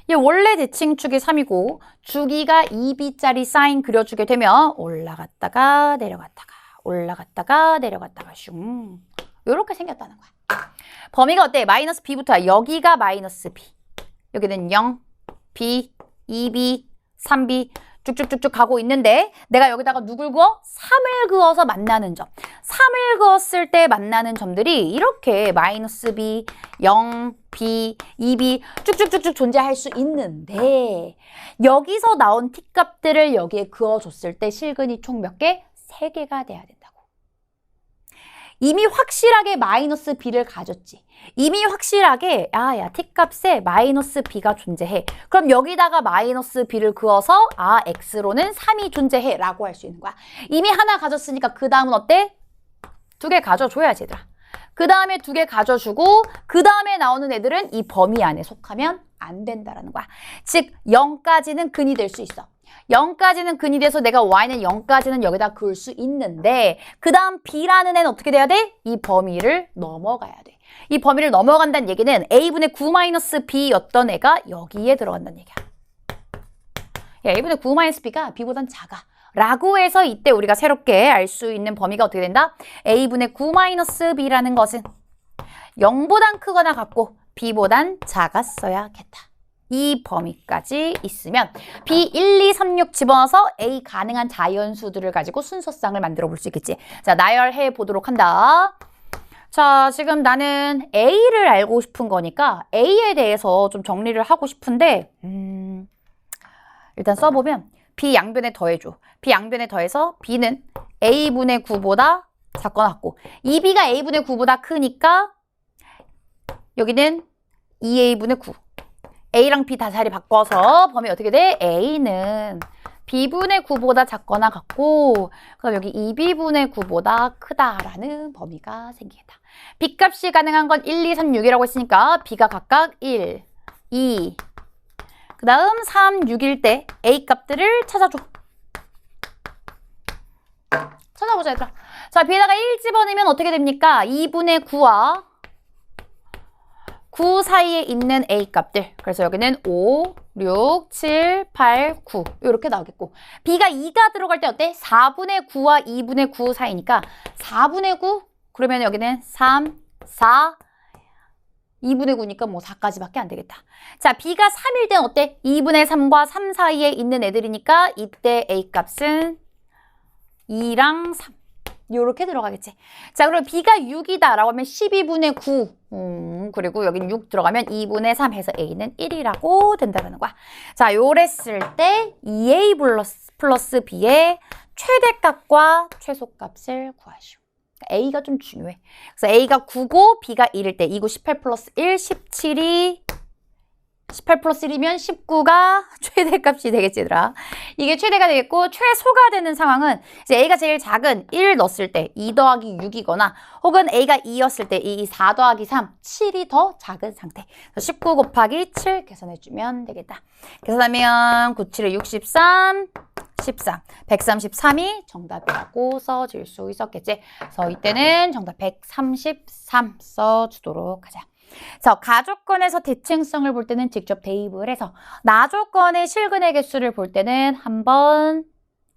얘 원래 대칭축이 3이고 주기가 2b짜리 사인 그려주게 되면 올라갔다가 내려갔다가 올라갔다가 내려갔다가 슝 요렇게 생겼다는 거야. 범위가 어때? 마이너스 b부터 여기가 마이너스 b 여기는 0, b, 2b, 3b 쭉쭉쭉쭉 가고 있는데 내가 여기다가 누굴 그어? 3을 그어서 만나는 점. 3을 그었을 때 만나는 점들이 이렇게 마이너스 b, 0, b, 2b 쭉쭉쭉쭉 존재할 수 있는데 여기서 나온 t값들을 여기에 그어줬을 때 실근이 총 몇 개? 3개가 돼야 된다고. 이미 확실하게 마이너스 b를 가졌지. 이미 확실하게 야 t값에 마이너스 b가 존재해. 그럼 여기다가 마이너스 b를 그어서 x로는 3이 존재해 라고 할 수 있는 거야. 이미 하나 가졌으니까 그 다음은 어때? 2개 가져줘야지 얘들아. 그 다음에 2개 가져주고 그 다음에 나오는 애들은 이 범위 안에 속하면 안 된다라는 거야. 즉 0까지는 근이 될 수 있어. 0까지는 근이 돼서 내가 y는 0까지는 여기다 그을 수 있는데 그 다음 b라는 애는 어떻게 돼야 돼? 이 범위를 넘어가야 돼. 이 범위를 넘어간다는 얘기는 a분의 9-b였던 애가 여기에 들어간다는 얘기야. 야, a분의 9-b가 b보단 작아. 라고 해서 이때 우리가 새롭게 알 수 있는 범위가 어떻게 된다? a분의 9-b라는 것은 0보단 크거나 같고 b보단 작았어야겠다. 이 범위까지 있으면 B 1, 2, 3, 6 집어넣어서 A 가능한 자연수들을 가지고 순서쌍을 만들어 볼 수 있겠지. 자, 나열해 보도록 한다. 자, 지금 나는 A를 알고 싶은 거니까 A에 대해서 좀 정리를 하고 싶은데 일단 써보면 B 양변에 더해줘. B 양변에 더해서 B는 A분의 9보다 작거나 같고 2B가 A분의 9보다 크니까 여기는 2A분의 9. A랑 B 다 자리 바꿔서 범위 어떻게 돼? A는 B분의 9보다 작거나 같고 그럼 여기 2B분의 9보다 크다라는 범위가 생기겠다. B값이 가능한 건 1, 2, 3, 6이라고 했으니까 B가 각각 1, 2, 그 다음 3, 6일 때 A값들을 찾아줘. 찾아보자 얘들아. 자, B에다가 1 집어넣으면 어떻게 됩니까? 2분의 9와 9 사이에 있는 A값들. 그래서 여기는 5, 6, 7, 8, 9 이렇게 나오겠고 B가 2가 들어갈 때 어때? 4분의 9와 2분의 9 사이니까 4분의 9? 그러면 여기는 3, 4, 2분의 9니까 뭐 4까지밖에 안 되겠다. 자, B가 3일 때는 어때? 2분의 3과 3 사이에 있는 애들이니까 이때 A값은 2랑 3 요렇게 들어가겠지. 자, 그럼 B가 6이다 라고 하면 12분의 9 그리고 여기는 6 들어가면 2분의 3 해서 A는 1이라고 된다는 거야. 자, 요랬을 때 2A 플러스 B의 최대값과 최소값을 구하시오. A가 좀 중요해. 그래서 A가 9고 B가 1일 때 2구 18 플러스 1, 17이 18 플러스 1이면 19가 최대값이 되겠지, 얘들아. 이게 최대가 되겠고 최소가 되는 상황은 이제 A가 제일 작은 1 넣었을 때 2 더하기 6이거나 혹은 A가 2였을 때 4 더하기 3, 7이 더 작은 상태. 그래서 19 곱하기 7 계산해주면 되겠다. 계산하면 9, 7에 63, 13, 133이 정답이라고 써줄 수 있었겠지. 그래서 이때는 정답 133 써주도록 하자. 자, 가조건에서 대칭성을 볼 때는 직접 대입을 해서 나조건의 실근의 개수를 볼 때는 한번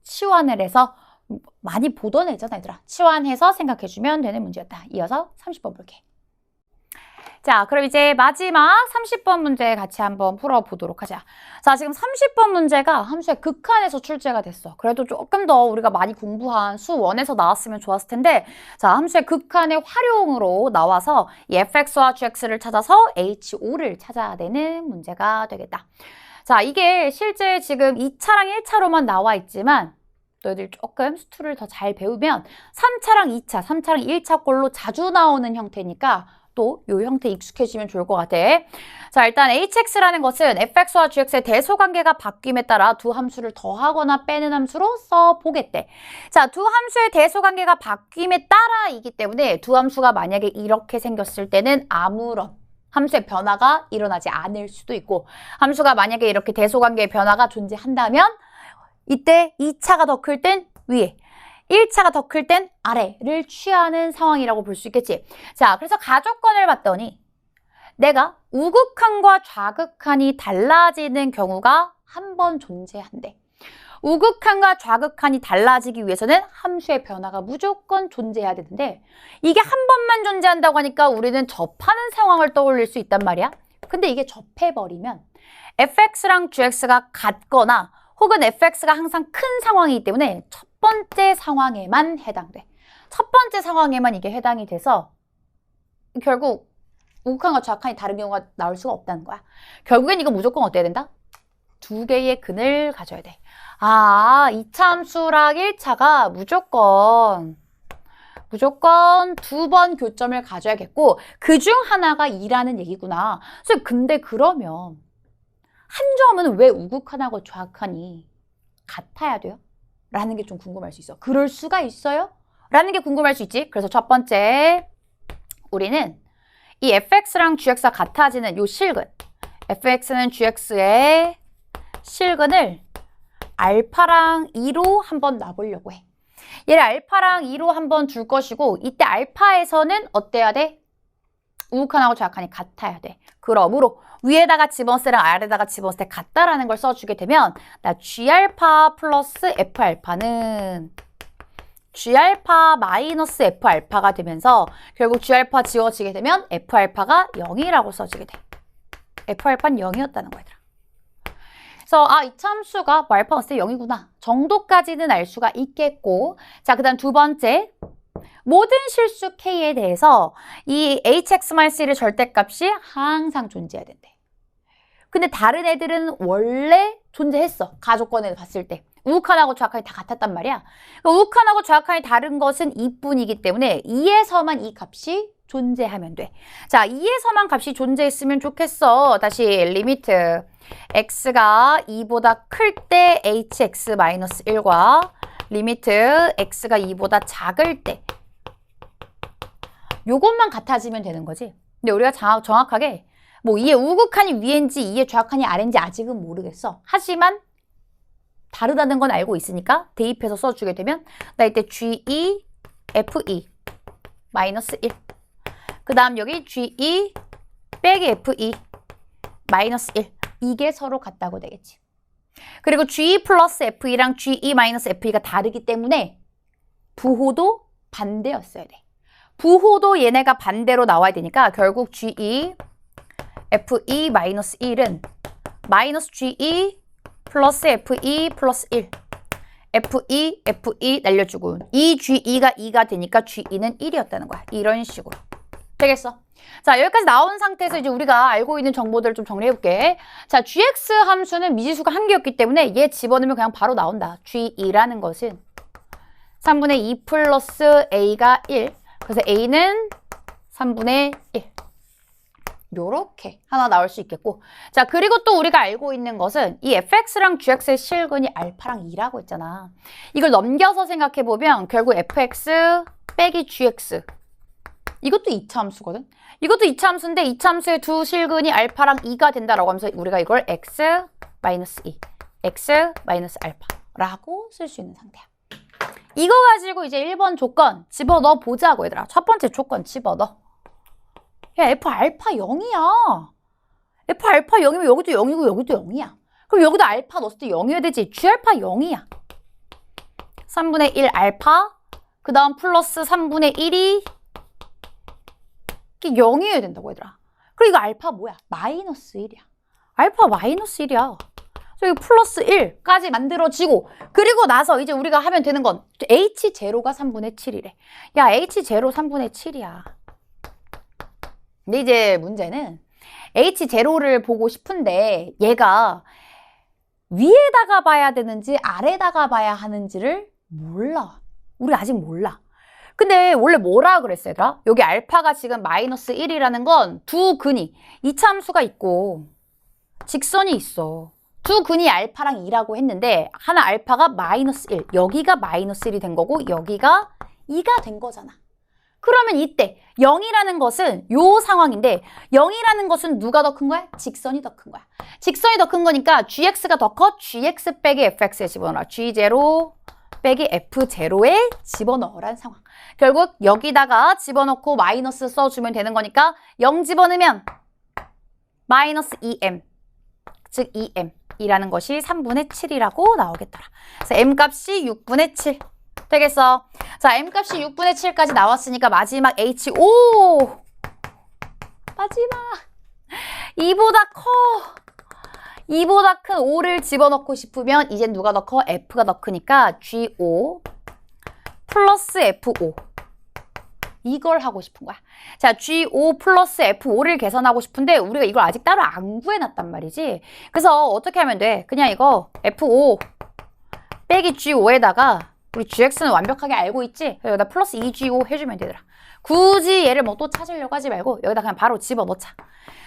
치환을 해서 많이 보던 애잖아 얘들아. 치환해서 생각해주면 되는 문제였다. 이어서 30번 볼게. 자, 그럼 이제 마지막 30번 문제 같이 한번 풀어보도록 하자. 자, 지금 30번 문제가 함수의 극한에서 출제가 됐어. 그래도 조금 더 우리가 많이 공부한 수1에서 나왔으면 좋았을 텐데 자, 함수의 극한의 활용으로 나와서 이 fx와 gx를 찾아서 h5를 찾아야 되는 문제가 되겠다. 자, 이게 실제 지금 2차랑 1차로만 나와 있지만 너희들 조금 수투를 더 잘 배우면 3차랑 2차, 3차랑 1차 꼴로 자주 나오는 형태니까 또 이 형태 익숙해지면 좋을 것 같아. 자, 일단 hx라는 것은 fx와 gx의 대소관계가 바뀜에 따라 두 함수를 더하거나 빼는 함수로 써보겠대. 자, 두 함수의 대소관계가 바뀜에 따라이기 때문에 두 함수가 만약에 이렇게 생겼을 때는 아무런 함수의 변화가 일어나지 않을 수도 있고 함수가 만약에 이렇게 대소관계의 변화가 존재한다면 이때 2차가 더 클 땐 위에 1차가 더 클 땐 아래를 취하는 상황이라고 볼 수 있겠지. 자, 그래서 가조건을 봤더니 내가 우극한과 좌극한이 달라지는 경우가 한 번 존재한대. 우극한과 좌극한이 달라지기 위해서는 함수의 변화가 무조건 존재해야 되는데 이게 한 번만 존재한다고 하니까 우리는 접하는 상황을 떠올릴 수 있단 말이야. 근데 이게 접해버리면 fx랑 gx가 같거나 혹은 fx가 항상 큰 상황이기 때문에 첫 번째 상황에만 해당돼. 첫 번째 상황에만 이게 해당이 돼서 결국 우극한과 좌극한이 다른 경우가 나올 수가 없다는 거야. 결국엔 이거 무조건 어때야 된다? 두 개의 근을 가져야 돼. 아, 2차 함수랑 1차가 무조건 두 번 교점을 가져야겠고 그중 하나가 2라는 얘기구나. 근데 그러면 한 점은 왜 우극한하고 좌극한이 같아야 돼요? 라는 게 좀 궁금할 수 있어. 그럴 수가 있어요? 라는 게 궁금할 수 있지. 그래서 첫 번째 우리는 이 fx랑 gx가 같아지는 요 실근 fx는 gx의 실근을 알파랑 2로 한번 놔보려고 해. 얘를 알파랑 2로 한번 둘 것이고 이때 알파에서는 어때야 돼? 우극한하고 좌극한이 같아야 돼. 그러므로 위에다가 집어넣을 때랑 아래에다가 집어넣을 때 같다라는 걸 써주게 되면 나 G알파 플러스 F알파는 G알파 마이너스 F알파가 되면서 결국 G알파 지워지게 되면 F알파가 0이라고 써지게 돼. F알파는 0이었다는 거야. 그래서 이 참수가 뭐 알파 넣었을 때 0이구나 정도까지는 알 수가 있겠고 자, 그 다음 두 번째 모든 실수 K에 대해서 이 hx-1의 절대값이 항상 존재해야 된대. 근데 다른 애들은 원래 존재했어. 가족권을 봤을 때. 우극한하고 좌극한이 다 같았단 말이야. 우극한하고 좌극한이 다른 것은 2뿐이기 때문에 2에서만 이 값이 존재하면 돼. 자, 2에서만 값이 존재했으면 좋겠어. 다시 리미트 x가 2보다 클 때 hx-1과 리미트 x가 2보다 작을 때 요것만 같아지면 되는 거지. 근데 우리가 정확하게 뭐 2의 우극한이 위인지 2의 좌극한이 아래인지 아직은 모르겠어. 하지만 다르다는 건 알고 있으니까 대입해서 써주게 되면 나 이때 G2 F2 마이너스 1 그 다음 여기 G2 빼기 F2 마이너스 1 이게 서로 같다고 되겠지. 그리고 G2 플러스 F2랑 G2 마이너스 F2가 다르기 때문에 부호도 반대였어야 돼. 부호도 얘네가 반대로 나와야 되니까 결국 G2 F2 마이너스 1은 마이너스 G2 플러스 F2 플러스 1 F2 F2 날려주고 이 G2가 2가 되니까 G2는 1이었다는 거야. 이런 식으로 되겠어. 자, 여기까지 나온 상태에서 이제 우리가 알고 있는 정보들을 좀 정리해볼게. 자, gx 함수는 미지수가 한 개였기 때문에 얘 집어넣으면 그냥 바로 나온다. g2라는 것은 3분의 2 플러스 a가 1. 그래서 a는 3분의 1. 요렇게 하나 나올 수 있겠고. 자, 그리고 또 우리가 알고 있는 것은 이 fx랑 gx의 실근이 알파랑 2라고 했잖아. 이걸 넘겨서 생각해보면 결국 fx 빼기 gx. 이것도 2차 함수거든. 이것도 2차 함수인데 2차 함수의 두 실근이 알파랑 2가 된다라고 하면서 우리가 이걸 x-2, x-알파라고 쓸 수 있는 상태야. 이거 가지고 이제 1번 조건 집어넣어 보자고 얘들아. 첫 번째 조건 집어넣어. 야, f 알파 0이야. f 알파 0이면 여기도 0이고 여기도 0이야. 그럼 여기도 알파 넣었을 때 0이어야 되지. g 알파 0이야. 3분의 1 알파 그 다음 플러스 3분의 1이 이게 0이어야 된다고 얘들아. 그리고 이거 알파 뭐야? 마이너스 1이야. 알파 마이너스 1이야. 그래서 여기 플러스 1까지 만들어지고 그리고 나서 이제 우리가 하면 되는 건 h0가 3분의 7이래. 야, h0 3분의 7이야. 근데 이제 문제는 h0를 보고 싶은데 얘가 위에다가 봐야 되는지 아래다가 봐야 하는지를 몰라. 우리 아직 몰라. 근데 원래 뭐라 그랬어 얘들아? 여기 알파가 지금 마이너스 1이라는 건 두 근이 2차 함수가 있고 직선이 있어. 두 근이 알파랑 2라고 했는데 하나 알파가 마이너스 1 여기가 마이너스 1이 된 거고 여기가 2가 된 거잖아. 그러면 이때 0이라는 것은 요 상황인데 0이라는 것은 누가 더 큰 거야? 직선이 더 큰 거야. 직선이 더 큰 거니까 gx가 더 커 gx 빼기 fx에 집어넣어. g0 빼기 f0에 집어넣으란 상황. 결국 여기다가 집어넣고 마이너스 써주면 되는 거니까 0 집어넣으면 마이너스 2m, 즉 2m이라는 것이 3분의 7이라고 나오겠더라. 그래서 m값이 6분의 7 되겠어. 자, m값이 6분의 7까지 나왔으니까 마지막 h5 마지막 2보다 커. 2보다 큰 5를 집어넣고 싶으면 이제 누가 더 커? F가 더 크니까 G5 플러스 F5 이걸 하고 싶은 거야. 자, G5 플러스 F5를 계산하고 싶은데 우리가 이걸 아직 따로 안 구해놨단 말이지. 그래서 어떻게 하면 돼? 그냥 이거 F5 빼기 G5에다가 우리 GX는 완벽하게 알고 있지? 여기다 플러스 2G5 해주면 되더라. 굳이 얘를 뭐 또 찾으려고 하지 말고 여기다 그냥 바로 집어넣자.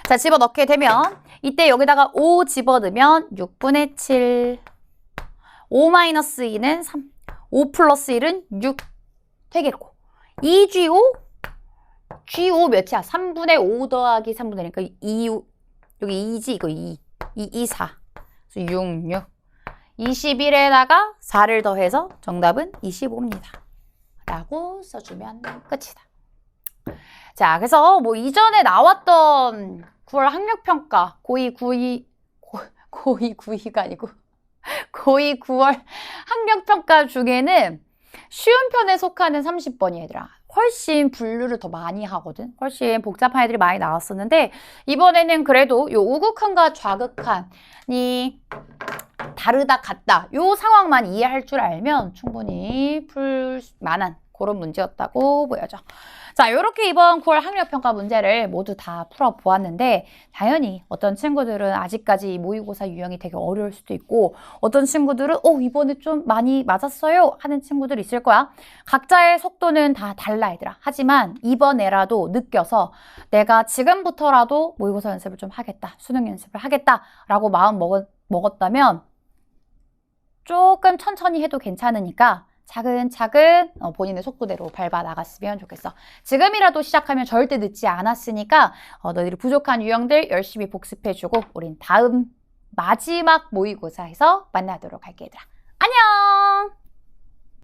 자, 집어넣게 되면 이때 여기다가 5 집어넣으면 6분의 7 5-2는 3 5 플러스 1은 6 되겠고 2G5 G5 몇이야? 3분의 5 더하기 3분의 1이니까 2 여기 2지 이거 2 4 그래서 6 21에다가 4를 더해서 정답은 25입니다. 라고 써주면 끝이다. 자, 그래서 뭐 이전에 나왔던 9월 학력평가 고2, 9위가 아니고 고2, 9월 학력평가 중에는 쉬운 편에 속하는 30번이 얘들아. 훨씬 분류를 더 많이 하거든. 훨씬 복잡한 애들이 많이 나왔었는데 이번에는 그래도 요 우극한과 좌극한이 다르다 같다. 요 상황만 이해할 줄 알면 충분히 풀 만한 그런 문제였다고 보여져. 자, 이렇게 이번 9월 학력평가 문제를 모두 다 풀어보았는데 당연히 어떤 친구들은 아직까지 모의고사 유형이 되게 어려울 수도 있고 어떤 친구들은 이번에 좀 많이 맞았어요 하는 친구들이 있을 거야. 각자의 속도는 다 달라 얘들아. 하지만 이번에라도 느껴서 내가 지금부터라도 모의고사 연습을 좀 하겠다. 수능 연습을 하겠다라고 마음 먹었다면 조금 천천히 해도 괜찮으니까 차근차근 본인의 속도대로 밟아 나갔으면 좋겠어. 지금이라도 시작하면 절대 늦지 않았으니까 너희들이 부족한 유형들 열심히 복습해주고 우린 다음 마지막 모의고사에서 만나도록 할게 얘들아. 안녕!